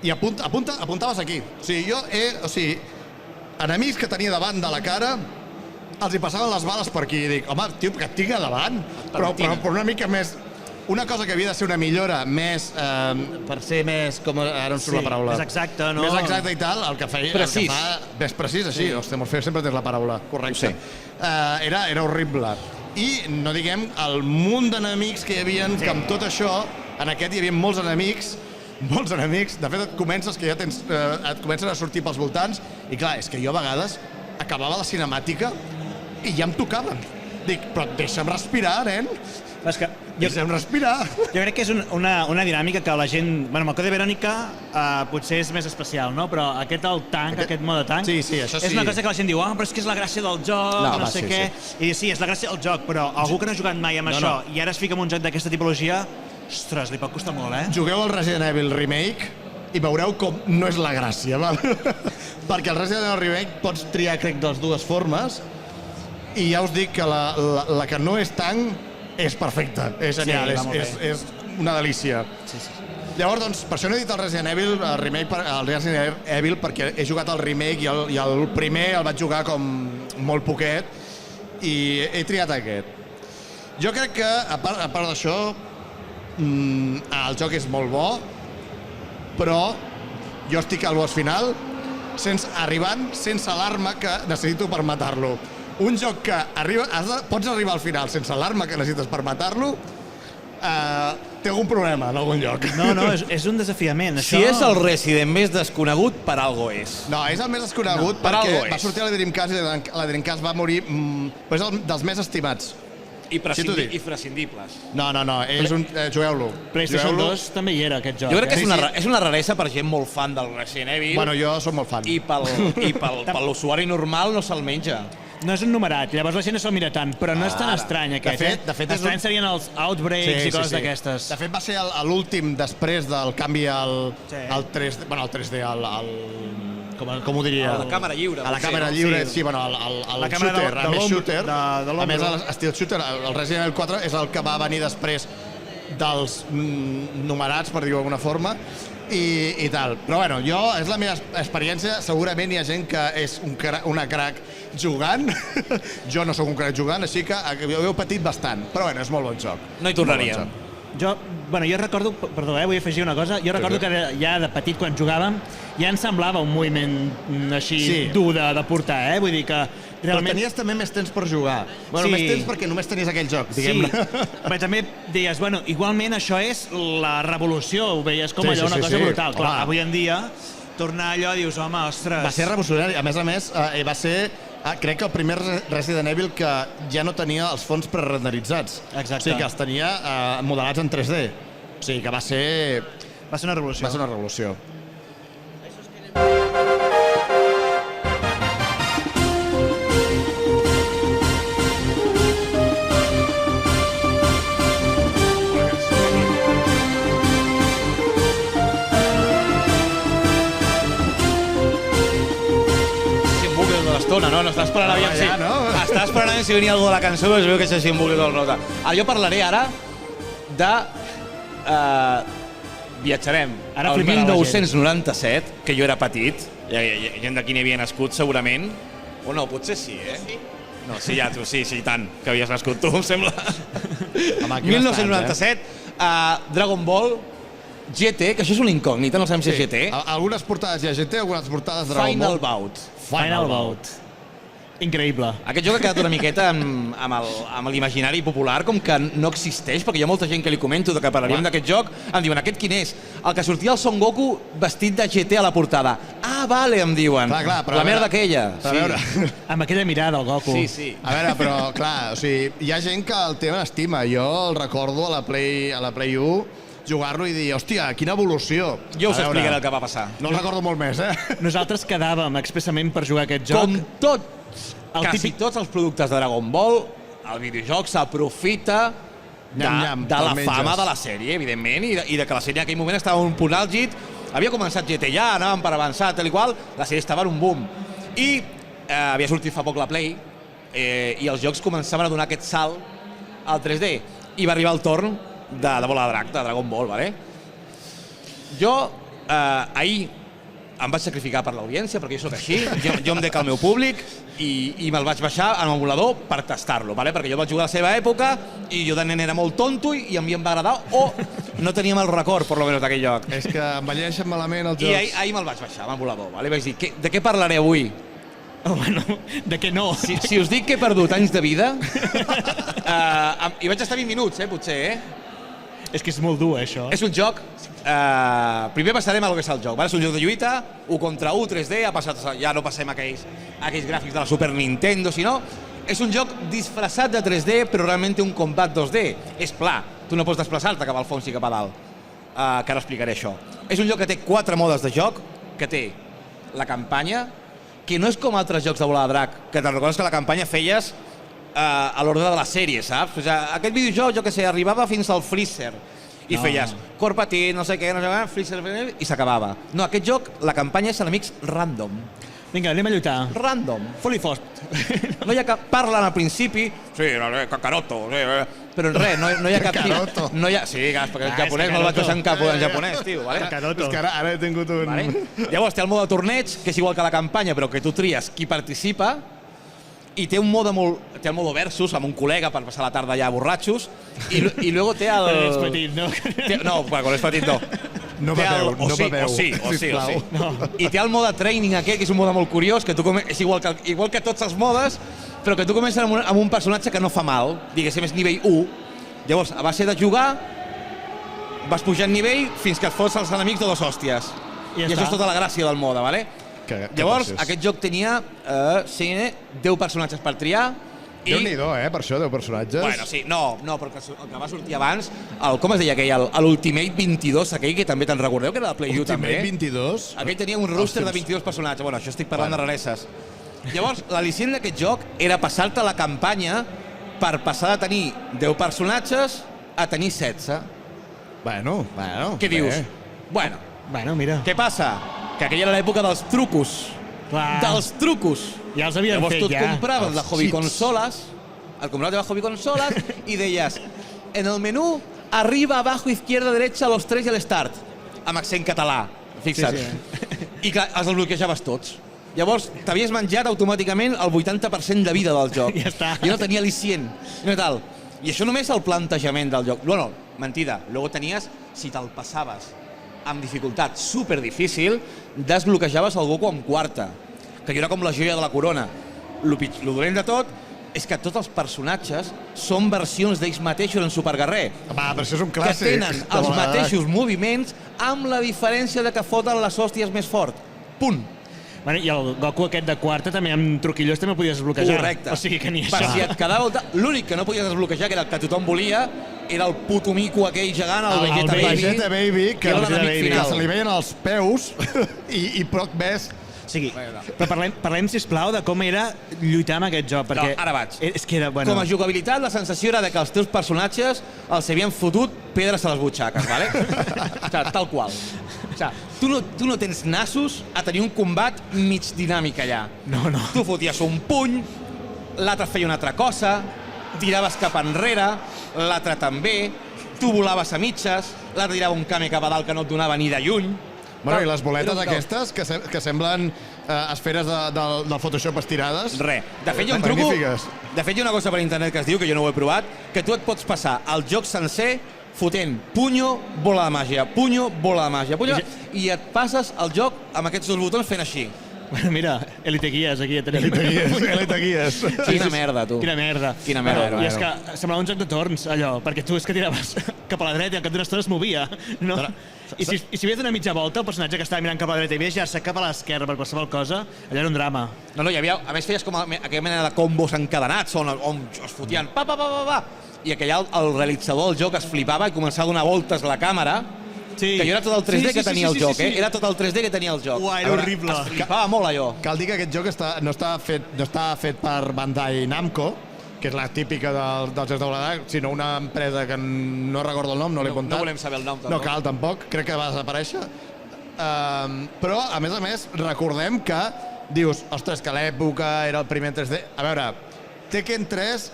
i apuntaves aquí. O sigui, enemics que tenia davant de la cara, els hi passaven les bales per aquí i dic, home, tio, que et tinc a davant, però una mica més... Una cosa que havia de ser una millora més, per ser més, com ara em surt la paraula... Més exacte, no? Més exacte i tal, el que fa... Més precís, així. Hòstia, Morfeu sempre tens la paraula correcta. Era horrible. I no diguem el munt d'enemics que hi havia, que amb tot això, en aquest hi havia molts enemics. De fet, et comences que ja tens... Et comencen a sortir pels voltants i clar, és que jo a vegades acabava la cinemàtica i ja em tocaven. Dic, però deixa'm respirar, nen. Deixa'm respirar. Jo crec que és una dinàmica que la gent... Bueno, amb el Code Veronica potser és més especial, no? Però aquest mode tanc... Sí, això sí. És una cosa que la gent diu, però és que és la gràcia del joc, no sé què... I sí, és la gràcia del joc, però algú que no ha jugat mai amb això i ara es fica en un joc d'aquesta tipologia, ostres, li pot costar molt, Jugueu al Resident Evil Remake i veureu com no és la gràcia, val? Perquè el Resident Evil Remake pots triar, crec, de les dues formes i ja us dic que la que no és tanc és perfecta, és genial, és una delícia. Llavors, doncs, per això no he dit el Resident Evil, el Resident Evil, perquè he jugat el remake i el primer el vaig jugar com molt poquet i he triat aquest. Jo crec que, a part d'això, el joc és molt bo, però jo estic al boss final arribant sense l'arma que necessito per matar-lo. Un joc que pots arribar al final sense l'arma que necessites per matar-lo, té algun problema en algun lloc. No, és un desafiament. Si és el Resident més desconegut, per algo és. No, és el més desconegut perquè va sortir a la Dreamcast i la Dreamcast va morir, però és dels més estimats. I prescindibles. No, jugueu-lo. PlayStation 2 també hi era, aquest joc. Jo crec que és una raresa per gent molt fan del Resident Evil. Bueno, jo soc molt fan. I per l'usuari normal no se'l menja. No és un numerat, llavors la gent no se'l mira tant, però no és tan estrany aquest. De fet estrany serien els Outbreaks i coses d'aquestes. De fet va ser l'últim després del canvi al 3D, bueno, al 3D, com ho diria? A la càmera lliure. A la càmera lliure, sí, bueno, al shooter, a més shooter. A més, l'estil shooter, el Resident Evil 4 és el que va venir després dels numerats, per dir-ho d'alguna forma, i tal. Però bueno, és la meva experiència. Segurament hi ha gent que és una crack jugant. Jo no sóc un crack jugant, així que ho heu patit bastant. Però bueno, és molt bon joc. No hi tornaríem. Jo recordo, perdó, vull afegir una cosa, jo recordo que ja de petit quan jugàvem ja em semblava un moviment així dur de portar, vull dir que realment... Però tenies també més temps per jugar. Bueno, més temps perquè només tenies aquell joc, diguem-ne. Sí, però també deies, bueno, igualment això és la revolució, ho veies com allò, una cosa brutal. Clar, avui en dia, tornar allò, dius, home, ostres... Va ser revolucionari, a més, va ser... crec que el primer Resident Evil que ja no tenia els fons prerenderitzats. Exacte. O sigui, que els tenia modelats en 3D. O sigui, que va ser... Va ser una revolució. Va ser una revolució. No, estàs esperant aviam si... Estàs esperant si venia algú de la cançó, però es veu que això sí em vulgui tot el nota. Jo parlaré ara de... Viatjarem al 1997, que jo era petit, gent d'aquí n'hi havia nascut segurament, o no, potser sí, No, sí, ja, tu, sí, tant, que havies nascut tu, em sembla. 1997, Dragon Ball, GT, que això és una incògnita, no sabem si és GT. Algunes portades hi ha GT, algunes portades Dragon Ball. Final Bout. Increïble. Aquest joc ha quedat una miqueta amb l'imaginari popular com que no existeix, perquè hi ha molta gent que li comento que parlaríem d'aquest joc, em diuen, aquest quin és? El que sortia el Son Goku vestit de GT a la portada. Ah, vale, em diuen. La merda aquella. Amb aquella mirada, el Goku. Sí. A veure, però, clar, o sigui, hi ha gent que el té en estima. Jo el recordo a la Play 1, jugar-lo i dir, hòstia, quina evolució. Jo us explicaré el que va passar. No el recordo molt més, Nosaltres quedàvem expressament per jugar aquest joc. Com quasi tots els productes de Dragon Ball, el videojoc s'aprofita de la fama de la sèrie, evidentment, i de que la sèrie en aquell moment estava en un punt àlgid. Havia començat GT ja, anàvem per avançar, tal i qual, la sèrie estava en un boom. I havia sortit fa poc la Play, i els jocs començaven a donar aquest salt al 3D. I va arribar el torn de Bola de Drac, de Dragon Ball, vale? Jo ahir em vaig sacrificar per l'audiència, perquè jo soc així, jo em dec al meu públic i me'l vaig baixar en emulador per tastar-lo, vale? Perquè jo vaig jugar a la seva època i jo de nen era molt tonto i a mi em va agradar, o no teníem el record, per lo menos, d'aquell joc. És que envelleixen malament els jocs. I ahir me'l vaig baixar en emulador, vale? Vaig dir, de què parlaré avui? Bueno, de què no? Si us dic que he perdut anys de vida, i vaig estar 20 minuts, potser, És que és molt dur, això. És un joc... Primer passarem a lo que és el joc. És un joc de lluita, 1 contra 1, 3D, ja no passem aquells gràfics de la Super Nintendo, sinó és un joc disfressat de 3D, però realment té un combat 2D. És pla, tu no pots desplaçar-te cap al fons i cap a dalt. Que ara explicaré això. És un joc que té 4 modes de joc, que té la campanya, que no és com altres jocs de Bola de Drac, que te'n recordes que la campanya feies a l'ordre de la sèrie, saps? O sigui, aquest videojoc, jo que sé, arribava fins al Freezer i feies cor petit, no sé què, Freezer, i s'acabava. No, aquest joc, la campanya és enemics random. Vinga, anem a lluitar. Random. Fot-li fort. No hi ha cap... Parlen al principi, sí, Kakaroto, però res, no hi ha cap tipus... Sí, perquè en japonès me'l vaig passar en japonès, tio, vale? És que ara he tingut un... Llavors té el mode torneig, que és igual que la campanya, però que tu tries qui participa, i té un mode té el mode versus amb un col·lega per passar la tarda allà borratxos, i luego té el... Quan ets petit, no? No, quan ets petit no. No beveu, no beveu. O sí. Sisplau. I té el mode training aquest, que és un mode molt curiós, que és igual que tots els modes, però que tu comences amb un personatge que no fa mal, diguéssim, és nivell 1. Llavors, a base de jugar, vas pujant nivell fins que et fots els enemics de 2 hòsties. I això és tota la gràcia del mode, ¿vale? Llavors, aquest joc tenia 10 personatges per triar. Déu-n'hi-do, per això, 10 personatges. Bueno, sí, no, però el que va sortir abans, com es deia aquell, l'Ultimate 22, aquell que també te'n recordeu, que era de Play U també? Ultimate 22? Aquell tenia un roster de 22 personatges. Bueno, això estic parlant de rareses. Llavors, l'al·licient d'aquest joc era passar-te la campanya per passar de tenir 10 personatges a tenir 16. Bueno. Què dius? Bueno, mira. què passa? Que aquella era l'època dels trucos. Dels trucos. Ja els havien Llavors fet, tu et ja. compraves la Hobby Consolas, i deies, en el menú, arriba, abajo, izquierda, derecha, los 3 i l'start. Amb accent català, fixa't. I clar, els desbloquejaves tots. Llavors, t'havies menjat automàticament el 80% de vida del joc. Ja està. Jo no tenia al·licient. No tal. I això només el plantejament del joc. No, mentida. Luego tenies, si te'l passaves amb dificultat superdifícil, desbloquejaves el Goku amb quarta, que jo era com la joia de la corona. Lo dolent de tot és que tots els personatges són versions d'ells mateixos en Super Guerrer. Va, però això és un clàssic. Que tenen els mateixos moviments amb la diferència de que foten les hòsties més fort. Punt. Bueno, i el Goku aquest de quarta també amb truquillós també el podies desbloquejar. Correcte. O sigui que ni Per això. si et quedava... L'únic que no podies desbloquejar, que era el que tothom volia, era el puto mico aquell gegant, el Vegeta Baby. Vegeta Baby, que era l'enemic final. se li veien els peus i poc més. O sigui, però parlem, sisplau, de com era lluitar amb aquest joc, perquè... No, ara vaig. És que era, bueno... Com a jugabilitat, la sensació era de que els teus personatges els havien fotut pedres a les butxaques, ¿vale? O sigui, tal qual. O sigui, tu no tens nassos a tenir un combat mig dinàmic allà. No. Tu foties un puny, l'altre feia una altra cosa, tiraves cap enrere, l'altre també, tu volaves a mitges, l'altre tirava un kame cap a dalt que no et donava ni de lluny. Bueno, i les boletes aquestes, que semblen esferes del Photoshop estirades. Res. De fet, hi ha un truco... Magnífiques. De fet, hi ha una cosa per internet que es diu, que jo no ho he provat, que tu et pots passar el joc sencer fotent puño, bola de màgia, puño, bola de màgia, puño, i et passes el joc amb aquests 2 botons fent així. Bueno, mira, Elite Guies, aquí ja tenim. Elite Guies. Quina merda, tu. Quina merda. Bueno, I és que semblava un joc de torns, allò, perquè tu és que tiraves cap a la dreta i al cap d'una estona es movia, no? I si havies donat mitja volta, el personatge que estava mirant cap a la dreta i havies girar-se cap a l'esquerra per qualsevol cosa, allò era un drama. No, hi havia... A més, feies com aquella mena de combos encadenats on es fotien pa. I aquell el realitzador del joc es flipava i començava a donar voltes a la càmera. Sí. Que jo era tot el 3D que tenia el joc, eh? Era tot el 3D que tenia el joc. Uah, era horrible. Es flipava molt, allò. Cal dir que aquest joc no està fet per Bandai Namco, que és la típica dels jocs de volador, sinó una empresa que no recordo el nom, no l'he apuntat. No volem saber el nom, tampoc. No cal, tampoc. Crec que va desaparèixer. Però, a més, recordem que dius, ostres, que l'època era el primer 3D. A veure, Tekken 3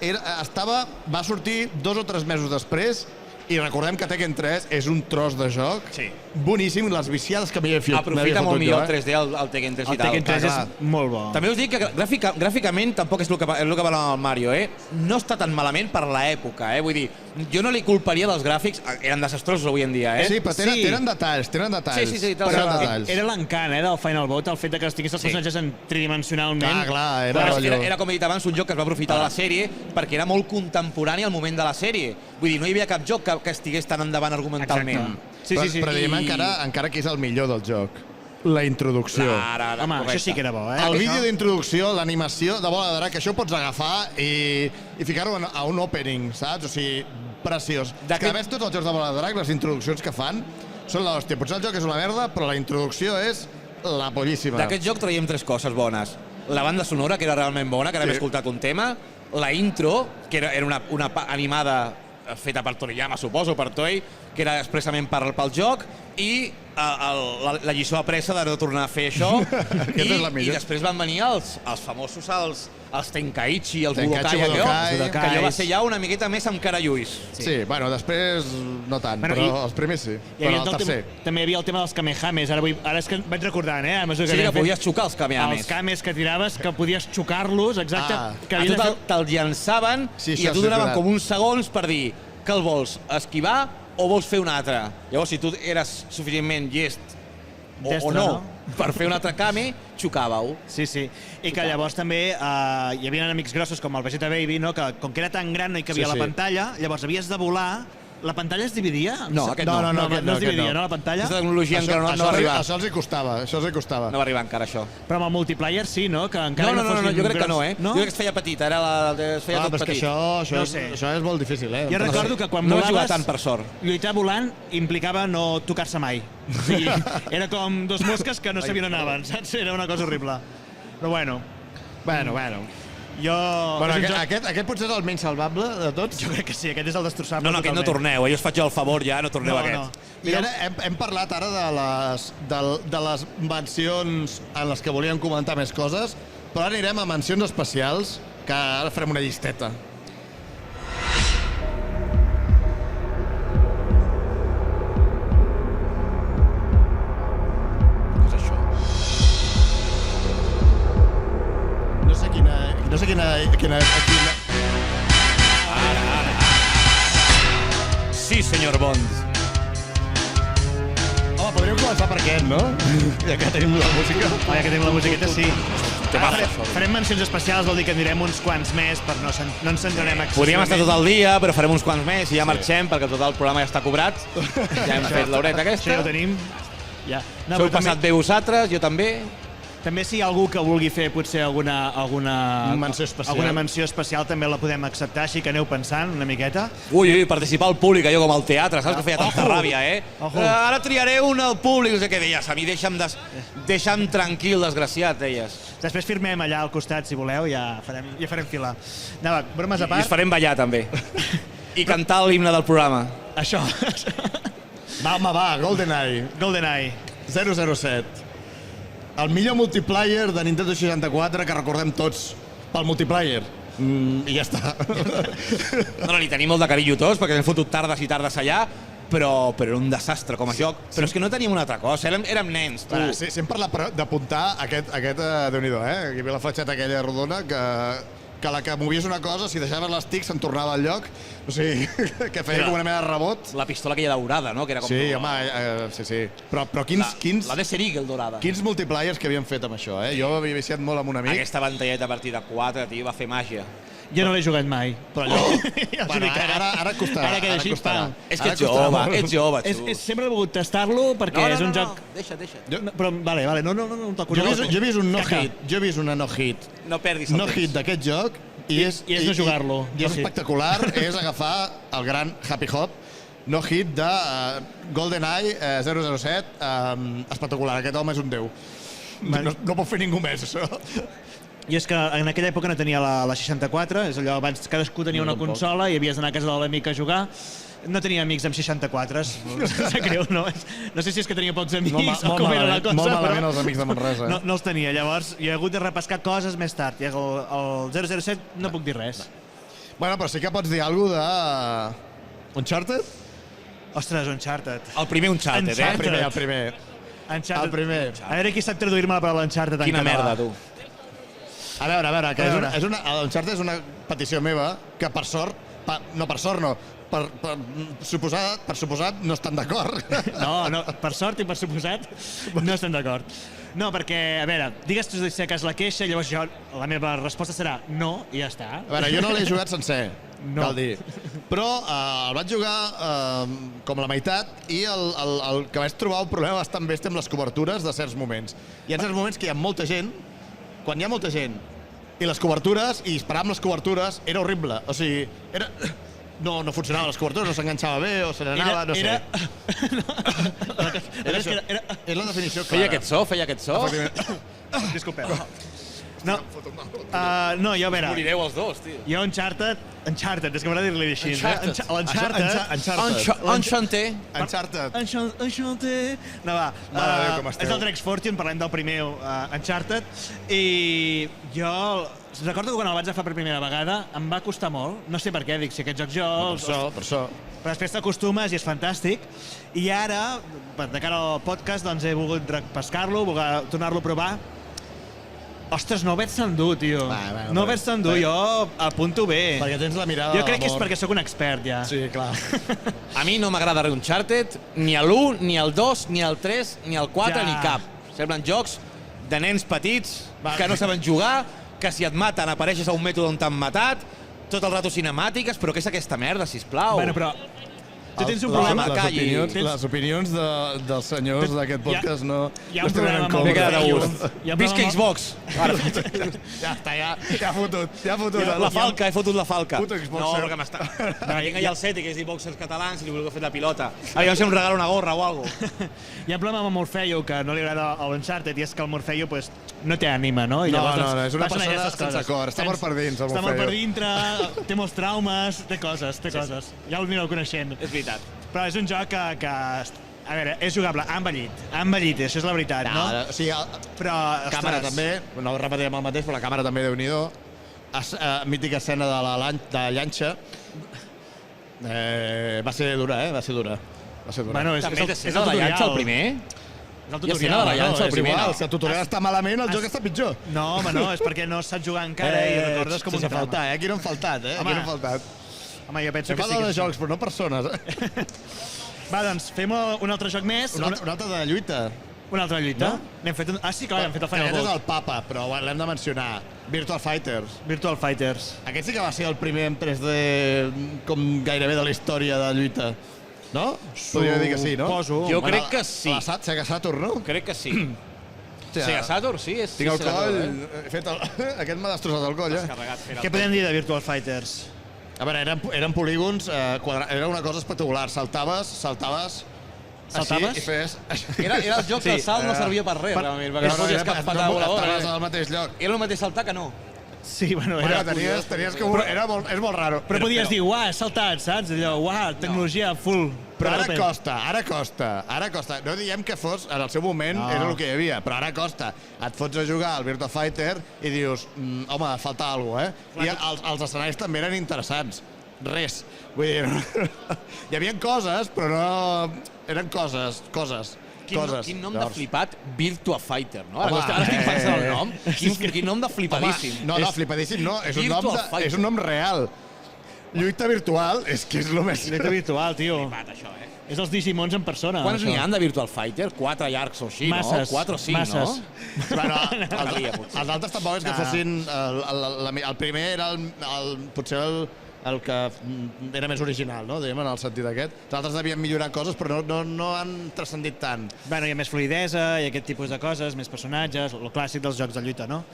va sortir 2 o 3 mesos després i recordem que Tekken 3 és un tros de joc boníssim, les viciades que m'havia fotut. Aprofita molt millor el 3D, el Tekken 3 i tal. El Tekken 3 és molt bo. També us dic que gràficament tampoc és el que parlàvem amb el Mario, eh? No està tan malament per l'època, eh? Vull dir, jo no li culparia dels gràfics, eren desastrosos avui en dia, eh? Sí, però tenen detalls, Sí, però era l'encant, del Final Bout, el fet que els tingués els personatges tridimensionalment. Clar, era com he dit abans, un joc que es va aprofitar de la sèrie perquè era molt contemporani al moment de la sèrie. Vull dir, no hi havia cap joc que estigués tan endavant argumentalment. Sí. Però diguem encara que és el millor del joc. La introducció. Home, això sí que era bo, eh? El vídeo d'introducció, l'animació de Bola de Drac, això ho pots agafar i ficar-ho a un opening, saps? O sigui, preciós. Que a més tots els jocs de Bola de Drac, les introduccions que fan, són l'hòstia. Potser el joc és una merda, però la introducció és la pollíssima. D'aquest joc traiem 3 coses bones. La banda sonora, que era realment bona, que ara hem escoltat un tema. La intro, que era una animada feta per Toriyama, suposo, per Toei, que era expressament pel joc, i la lliçó apressa de no tornar a fer això. I després van venir els famosos, els Tenkaichi, els Budokai, que allò va ser ja una miqueta més amb cara lluís. Sí, bueno, després no tant, però els primers sí. Però el tercer. També hi havia el tema dels Kamehames, ara és que vaig recordant, eh? Sí, que podies xocar els Kamehames. Els Kames que tiraves, que podies xocar-los, exacte. A tu te'l llançaven i a tu donaven com uns segons per dir que el vols esquivar, o vols fer un altre? Llavors, si tu eres suficientment llest o no, per fer un altre Kame, xocàveu. Sí. I que llavors també hi havia amics grossos com el Vegeta Baby, no? Que com que era tan gran no hi cabia la pantalla, llavors havies de volar. La pantalla es dividia? No, aquest no. No es dividia, no, la pantalla? Aquesta tecnologia encara no va arribar. Això els hi costava. No va arribar encara, això. Però amb el multiplayer sí, no? Que encara no, jo crec que no, eh? Jo crec que es feia petit, es feia tot petit. Això és molt difícil, eh? Jo recordo que quan no volaves... No jugar tant, per sort. Lluitar volant implicava no tocar-se mai. O sigui, era com dos mosques que no sabien on anaven, saps? Era una cosa horrible. Però bueno. Aquest potser és el menys salvable de tots. Jo crec que sí, aquest és el destrossable. No, aquest no torneu, jo us faig el favor ja, no torneu aquest. I ara hem parlat ara de les mencions en les que volíem comentar més coses, però ara anirem a mencions especials, que ara farem una llisteta. No sé quina... Ara. Sí, senyor Bond. Home, podríem començar per aquest, no? Ja que tenim la música. Ja que tenim la musiqueta, sí. Farem mencions especials, vol dir que en direm uns quants més, per no ens centrarem excessivament. Podríem estar tot el dia, però farem uns quants més i ja marxem, perquè tot el programa ja està cobrat. Ja hem fet l'horeta aquesta. Sí, ja ho tenim. S'ho heu passat bé vosaltres, jo també. També si hi ha algú que vulgui fer potser alguna menció especial també la podem acceptar, així que aneu pensant una miqueta. Ui, participar al públic, allò com al teatre, saps que feia tanta ràbia, eh? Ara triaré un al públic, no sé què deies, a mi deixa'm tranquil, desgraciat, deies. Després firmem allà al costat, si voleu, ja farem fila. Va, bromes a part. I us farem ballar, també. I cantar l'himne del programa. Això. Va, GoldenEye. 007. El millor multiplayer de Nintendo 64 que recordem tots pel multiplayer. I ja està. No, li tenim molt de carinyo tots, perquè hem fotut tardes i tardes allà, però era un desastre com a joc. Però és que no teníem una altra cosa, érem nens, tu. Sí, hem parlat d'apuntar aquest Déu-n'hi-do, eh? Aquí ve la fletxeta aquella rodona que la que movies una cosa, si deixaves l'estic, se'n tornava al lloc. O sigui, que feia com una mena de rebot. La pistola aquella daurada, no? Que era com sí, home, sí. Però quins... La Desert Eagle daurada. Quins multiplayers que havien fet amb això, eh? Jo m'havia viciat molt amb un amic. Aquesta pantalleta a partir de 4, tio, va fer màgia. Jo no l'he jugat mai, però allò... Bueno, ara costarà. Ara queda així, És que ets jove, tu. Sempre he volgut tastar-lo perquè és un joc... Deixa. Però, vale, no toco. Jo he vist un no-hit, una no-hit. No perdis el temps. No-hit d'aquest joc i és no jugar-lo. I és espectacular, és agafar el gran Happy Hop, no-hit de GoldenEye 007, espectacular, aquest home és un déu. No pot fer ningú més, això. I és que en aquella època no tenia la 64, és allò, abans cadascú tenia una consola i havies d'anar a casa de l'amic a jugar. No tenia amics amb 64s, sap greu, no? No sé si és que tenia pocs amics o com era la cosa. Molt malament els amics de Manresa. No els tenia, llavors hi ha hagut de repescar coses més tard. I el 007 no puc dir res. Bueno, però sí que pots dir alguna cosa de... Uncharted? Ostres, Uncharted. El primer Uncharted, eh? El primer. El primer. A veure qui sap traduir-me la paraula Uncharted en català. Quina merda, tu. A veure, que l'Uncharted és una petició meva que per sort, per suposat no estan d'acord. No, per sort i per suposat no estan d'acord. No, perquè, a veure, digues tu si que és la queixa i llavors la meva resposta serà no i ja està. A veure, jo no l'he jugat sencer, cal dir. Però el vaig jugar com la meitat i el que vaig trobar un problema bastant bèstia amb les cobertures de certs moments. Hi ha certs moments que hi ha molta gent, quan hi ha molta gent i les cobertures, i disparar amb les cobertures era horrible. O sigui, no funcionaven les cobertures, no s'enganxava bé o se n'anava, no sé. És la definició clara. Feia aquest so? Disculpeu. No, jo a veure... Morireu els dos, tio. Jo Uncharted, és que m'agrada dir-li així. Uncharted. No, va. És el Drake's Fortune, parlem del primer Uncharted. I jo... Recordo que quan el vaig agafar per primera vegada em va costar molt. No sé per què, dic, si aquests jocs jo... Per això. Però després t'acostumes i és fantàstic. I ara, de cara al podcast, doncs he volgut repescar-lo, tornar-lo a provar. Ostres, no haver-se'n dur, tio. No haver-se'n dur, jo apunto bé. Perquè tens la mirada Jo crec que és perquè sóc un expert, ja. Sí, clar. A mi no m'agrada res Uncharted, ni l'1, ni el 2, ni el 3, ni el 4, ni cap. Semblen jocs de nens petits que no saben jugar, que si et maten apareixes a un mètode on t'han matat, tot el rato cinemàtiques, però què és aquesta merda, sisplau? Bueno, però tu tens un problema. Les opinions dels senyors d'aquest podcast no... Hi ha un problema amb el Morpheus. Visca Xbox! Ja està, ja ha fotut. La falca, he fotut la falca. Puto Xboxer. No, perquè m'està... Vinc allà al set i que és Xboxers catalans i li voleu fer la pilota. Aviam si em regala una gorra o alguna cosa. Hi ha un problema amb el Morfeu, que no li agrada a l'Uncharted, i és que el Morfeu pues, no té ànima, no? I llavors, no, és una passen persona aquestes sense coses. cor, està mort per dins, el Està mort per Morfeu. dintre, té molts traumes, té coses. Ja el coneixent. És veritat. Però és un joc que a veure, és jugable, ha envellit, això és la veritat, no? O sigui, Però, càmera també, no repetirem el mateix, però la càmera també, Déu-n'hi-do. Mítica escena de la llanxa. Va ser dura, va ser dura. Bueno, és També el escena de la llanxa, el primer? És el I escena de la llanxa, el primer, no. Si el tutorial està malament, el joc està pitjor. No, home, no, és perquè no saps jugar encara i recordes com un sense drama. faltar, aquí no han faltat, Aquí no han faltat. Home, jo penso Se que sí parla que de jocs, però no persones. Va, doncs, fem un altre joc més. Un altre de lluita. Una altra lluita? No? N'hem fet un... Ah, sí, clar, hem fet el Final Aquest és Bout. el papa, però l'hem de mencionar. Virtual Fighters. Virtual Fighters. Aquest sí que va ser el primer en 3D com gairebé de la història de lluita. No? Podria dir que sí, no? Suposo. Jo crec que sí. La Sega Saturn, no? Crec que sí. Sega Saturn, sí. Tinc el coll... Aquest m'ha destrossat el coll, Què podem dir de Virtual Fighters? A veure, eren polígons, era una cosa espectacular. Saltaves? Saltaves? Així, i feies... Era el joc que el salt no servia per res, realment, perquè no podies cap patada voladora. Estaves al mateix lloc. Era el mateix saltar que no. Sí, bueno, Bueno, era... tenies que... És molt raro. Però podies dir, uah, he saltat, saps? Allò, uah, tecnologia full. Però ara costa. No diem que fos, en el seu moment, era el que hi havia, però ara costa. Et fots a jugar al Virtua Fighter i dius, home, falta alguna cosa, I els escenaris també eren interessants. Res. Vull dir, hi havia coses, però no... Eren coses. Quin nom de flipat, Virtua Fighter, no? Ara estic pensant el nom. Quin nom de flipadíssim. No, flipadíssim no, és un nom real. Lluita virtual és que és el més... Lluita virtual, tio. Flipat, això, És els Digimons en persona. Quants n'hi ha de Virtual Fighter? 4 llargs o així, no? 4 o 5, no? Bueno, els altres tampoc és que fossin... El primer era potser el que era més original, no? Diguem, en el sentit aquest. Els altres devien millorar coses, però no han transcendit tant. Bueno, hi ha més fluidesa, i aquest tipus de coses, més personatges, el clàssic dels jocs de lluita, no?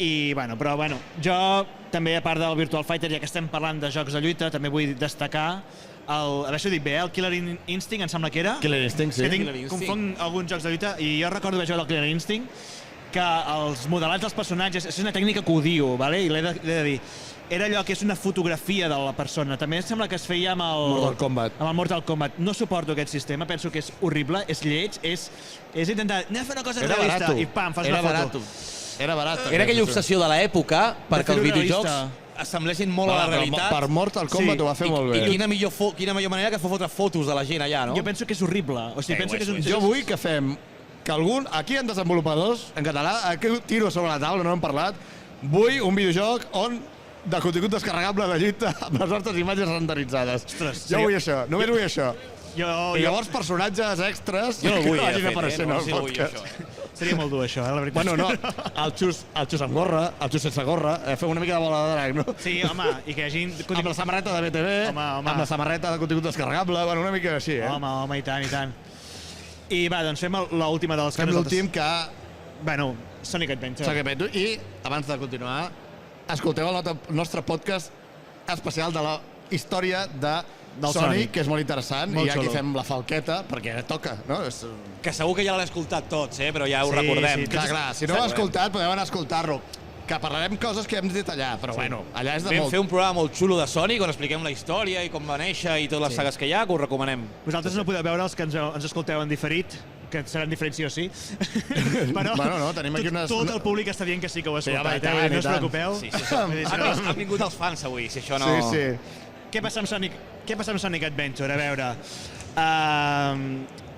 I, però jo també, a part del Virtual Fighter, ja que estem parlant de jocs de lluita, també vull destacar a veure si ho dic bé, el Killer Instinct, em sembla que era. Killer Instinct, sí. Que confonc alguns jocs de lluita, i jo recordo haver jugat al Killer Instinct, que els modelats dels personatges, és una tècnica que odio, i l'he de dir, era allò que és una fotografia de la persona. També em sembla que es feia amb el Mortal Kombat. No suporto aquest sistema, penso que és horrible, és lleig, és intentar, anem a fer una cosa realista, i pam, fas una foto. Era barat. Era aquella obsessió de l'època perquè els videojocs assemblessin molt a la realitat. Per Mortal Kombat ho va fer molt bé. I quina millor manera que fotre fotos de la gent allà, no? Jo penso que és horrible. O sigui, penso que és un... Jo vull que fem que aquí hi ha desenvolupadors, en català, aquí tiro sobre la taula, no hem parlat, vull un videojoc de contingut descarregable de lluita amb les nostres imatges renderitzades. Jo vull això, només vull això. I llavors personatges extras jo no el vull, que vagin apareixent al podcast. Seria molt dur, això, la veritat. Bueno, no, el xus amb gorra, el xus sense gorra, fem una mica de bola de drac, no? Sí, home, i que hi hagi... Amb la samarreta de BTV, amb la samarreta de contingut descarregable, bueno, una mica així, Home, i tant. I va, doncs fem l'última de les que nosaltres... Fem l'últim que... Bueno, Sonic Adventure. I, abans de continuar, escolteu el nostre podcast especial de la història del Sonic, que és molt interessant, i aquí fem la falqueta, perquè toca, no? Que segur que ja l'han escoltat tots, però ja ho recordem. Clar, si no l'heu escoltat, podeu anar a escoltar-lo. Que parlarem coses que hem dit allà, però bueno, allà és de molt... Vam fer un programa molt xulo de Sonic, on expliquem la història i com va néixer i totes les sagues que hi ha, que ho recomanem. Vosaltres no podeu veure els que ens escolteu en diferit, que seran diferents sí o sí. Però tenim aquí unes... tot el públic està dient que sí que ho ha escoltat, no us preocupeu. Han vingut els fans avui, si això no... Sí. Què passa amb Sonic Adventure? A veure...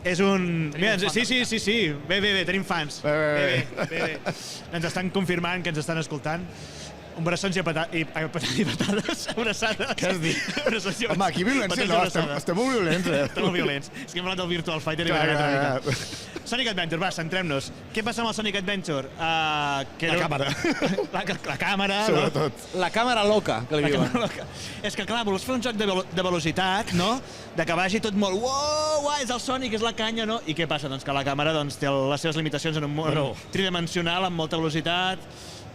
És un... Mira, sí. Bé, tenim fans. Bé. Ens estan confirmant que ens estan escoltant. Abraçons i patades. Abraçades. Què has dit? Home, aquí violència no, estem molt violents. Estem molt violents. És que hem parlat del Virtual Fighter i m'ha Sonic Adventure, va, centrem-nos. Què passa amb el Sonic Adventure? La càmera. La càmera, sobretot. La càmera loca, que li diuen. És que, clar, vols fer un joc de velocitat, no? De que vagi tot molt... Uau, és el Sonic, és la canya, no? I què passa? Doncs que la càmera té les seves limitacions en un món tridimensional, amb molta velocitat,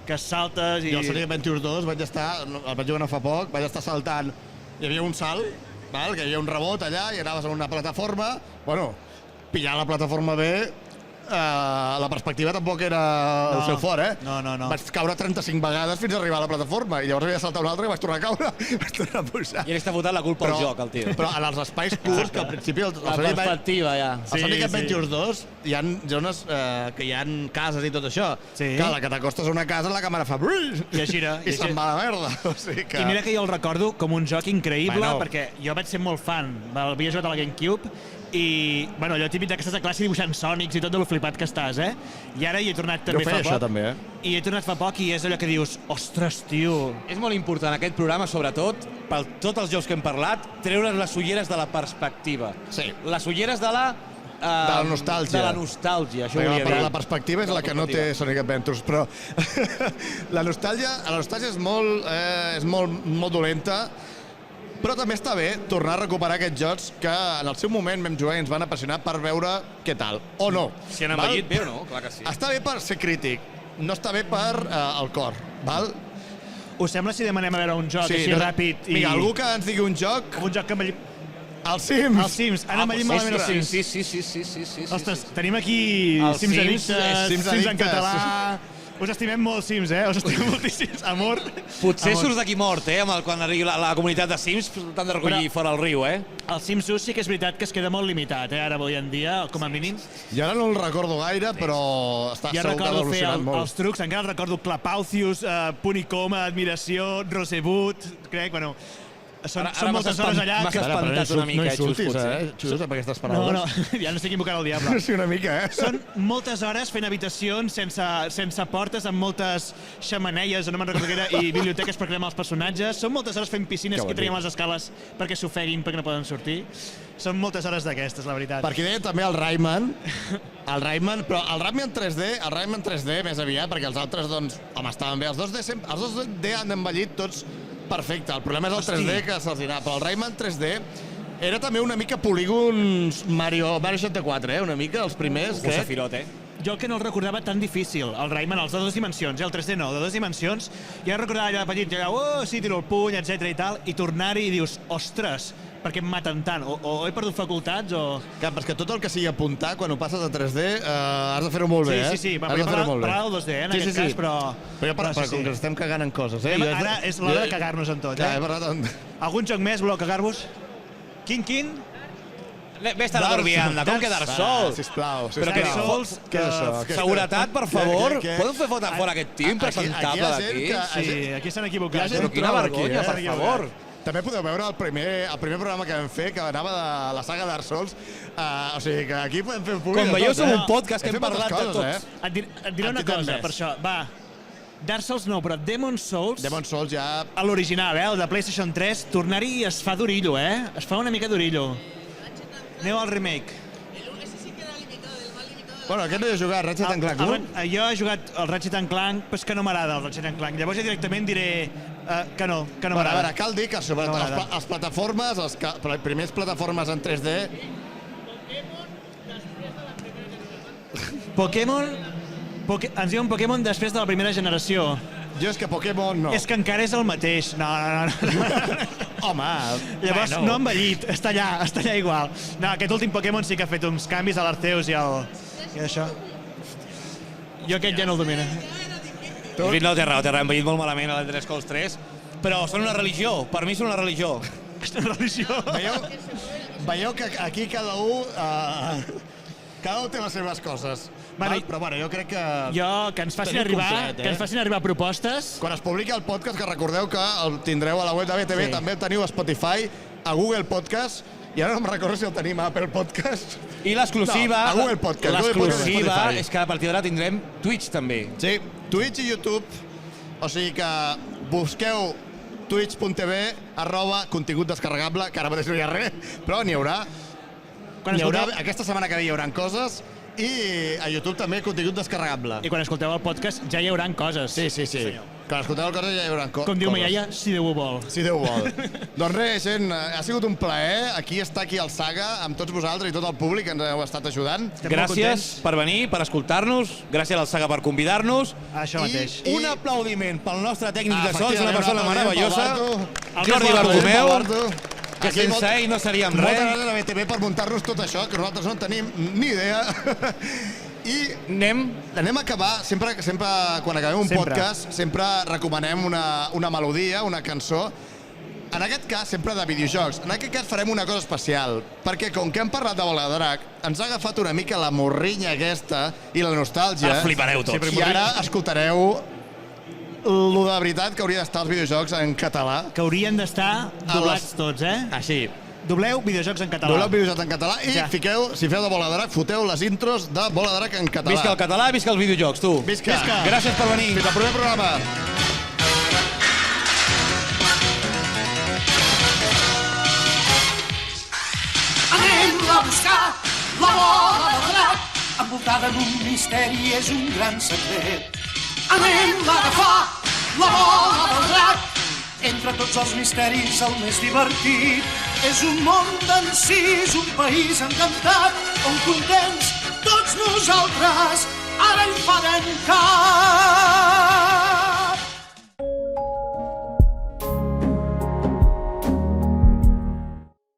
que saltes i... Jo al Sonic Adventure 2 el vaig jugar fa poc, vaig estar saltant. Hi havia un salt, que hi havia un rebot allà i anaves a una plataforma. Bueno, pillar la plataforma bé, la perspectiva tampoc era el seu fort, eh? No. Vaig caure 35 vegades fins a arribar a la plataforma i llavors havia de saltar una altra i vaig tornar a caure, vaig tornar a pujar. I li està fotent la culpa al joc, el tio. Però en els espais curts, que al principi... La perspectiva, ja. Al Sonic Adventures 2 hi ha zones que hi ha cases i tot això. Clar, la que t'acostes a una casa, la càmera fa... I gira. I se'n va a la merda. O sigui que... I mira que jo el recordo com un joc increïble, perquè jo vaig ser molt fan. Havia jugat a la GameCube i, bueno, allò típic que estàs a classe dibuixant Sonics i tot de lo flipat que estàs, eh? I ara hi he tornat també fa poc. Jo feia això, també, I he tornat fa poc i és allò que dius, ostres, tio... És molt important aquest programa, sobretot, per tots els jocs que hem parlat, treure's les ulleres de la perspectiva. Sí. Les ulleres de la... de la nostàlgia. De la nostàlgia, això volia dir. La perspectiva és la que no té Sonic Adventures, però la nostàlgia és molt dolenta, però també està bé tornar a recuperar aquests jocs que en el seu moment vam jugar i ens van apassionar per veure què tal, o no. Si han envellit bé o no, clar que sí. Està bé per ser crític, no està bé per el cor, val? Us sembla si demanem a veure un joc així ràpid? Vinga, algú que ens digui un joc... Un joc que envellit... Els Sims! Els Sims, han envellit malament els Sims. Sí. Ostres, tenim aquí Sims addictes, Sims en català... Us estimem molt, Sims, Us estimem moltíssims. Amor. Potser surts d'aquí mort, quan arribi la comunitat de Sims, t'han de recollir fora al riu, El Sims 1 sí que és veritat que es queda molt limitat, ara avui en dia, com a mínim. Jo ara no el recordo gaire, però està segur que ha evolucionat molt. Els trucs, encara el recordo Clapaucius, Punt i Coma, Admiració, Rosebud, crec, bueno... Són moltes hores allà... M'has espantat una mica, Xus, potser. Xus, amb aquestes paraules. No, ja no estic invocant el diable. Sí, una mica, Són moltes hores fent habitacions sense portes, amb moltes xamaneies, no me'n recordo què era, i biblioteques per crear els personatges. Són moltes hores fent piscines que traiem les escales perquè s'ofeguin, perquè no poden sortir. Són moltes hores d'aquestes, la veritat. Perquè deia també el Rayman, però el Rayman 3D més aviat, perquè els altres, doncs, home, estaven bé. Els 2D han envellit tots perfecte. El problema és el 3D que se'ls dirà, però el Rayman 3D era també una mica polígons Mario 64, una mica, els primers, crec. Un safirot, Jo el que no el recordava tan difícil, el Rayman, els de 2 dimensions, el 3D no, de 2 dimensions, ja recordava allà de petit, sí, tiro el puny, etc i tal, i tornar-hi i dius, ostres, per què em maten tant? O he perdut facultats o... Clar, perquè tot el que sigui apuntar, quan ho passes a 3D, has de fer-ho molt bé, Sí, però jo parlava del 2D, en aquest cas, però... Però com que estem cagant en coses, Ara és l'hora de cagar-nos en tot, Ja, és veritat. Algun joc més voleu cagar-vos? Quin? Ves a la dormienda, com que Dark Souls? Sisplau. Però Dark Souls... Què és això? Seguretat, per favor. Podeu fer fora aquest tio impresentable d'aquí? Sí, aquí s'han equivocat. Però quina vergonya, per favor. També podeu veure el primer programa que vam fer, que anava de la saga Dark Souls. O sigui que aquí podem fer un públic. Com veieu, som un podcast que hem parlat de tots. Et diré una cosa, per això. Va, Dark Souls no, però Demon's Souls... Demon's Souls ja... A l'original, el de PlayStation 3, tornar-hi es fa d'orillo, Es fa una mica d'orillo. Aneu al remake. Bueno, aquest no he jugat, Ratchet & Clank, no? Jo he jugat el Ratchet & Clank, però és que no m'agrada el Ratchet & Clank. Llavors ja directament diré que no m'agrada. A veure, cal dir que sobre les plataformes, les primers plataformes en 3D... Pokémon... Ens diuen Pokémon després de la primera generació. Jo és que Pokémon no. És que encara és el mateix. No. Home... Llavors no ha envellit, està allà igual. No, aquest últim Pokémon sí que ha fet uns canvis a l'Arceus i això. Jo aquest ja no el domino. No, té raó, ha envellit molt malament a l'Elder Scrolls 3, però són una religió, per mi són una religió. És una religió. Veieu que aquí cada un té les seves coses. Però bueno, jo crec que... Que ens facin arribar propostes. Quan es publiqui el podcast, que recordeu que el tindreu a la web de BTV, també el teniu a Spotify, a Google Podcast, I ara no em recordo si el tenim a Apple Podcast. I l'exclusiva... No, a Google Podcast. L'exclusiva és que a partir d'ara tindrem Twitch, també. Sí, Twitch i YouTube. O sigui que busqueu twitch.tv/contingut descarregable, que ara mateix no hi ha res, però n'hi haurà. Aquesta setmana que ve hi haurà coses. I a YouTube també contingut descarregable. I quan escolteu el podcast ja hi haurà coses. Sí. Quan escolteu el coses ja hi haurà coses. Com diu ma iaia, si Déu ho vol. Si Déu vol. Doncs res, gent, ha sigut un plaer estar aquí al Saga amb tots vosaltres i tot el públic que ens heu estat ajudant. Gràcies per venir, per escoltar-nos. Gràcies al Saga per convidar-nos. Això mateix. I un aplaudiment pel nostre tècnic de so, és una persona meravellosa. Jordi Bartomeu. Que sense ell no seríem res. Moltes gràcies a BTV per muntar-nos tot això, que nosaltres no en tenim ni idea. I anem a acabar, sempre quan acabem un podcast, sempre recomanem una melodia, una cançó. En aquest cas, sempre de videojocs. En aquest cas farem una cosa especial, perquè com que hem parlat de Bola de Drac, ens ha agafat una mica la morrinya aquesta i la nostàlgia. Ara flipareu tots. I ara escoltareu lo de veritat que hauria d'estar als videojocs en català. Que haurien d'estar doblats tots, eh? Així. Dobleu videojocs en català. Dobleu videojocs en català i fiqueu, si feu de Bola de Drac, foteu les intros de Bola de Drac en català. Visca el català, visca els videojocs, tu. Visca. Gràcies per venir. Fins al proper programa. Anem a buscar la bola de drac, envoltada d'un misteri, és un gran secret. Anem a agafar la bola del drac, entre tots els misteris el més divertit. És un món d'encís, un país encantat, on contents tots nosaltres ara hi farem cap.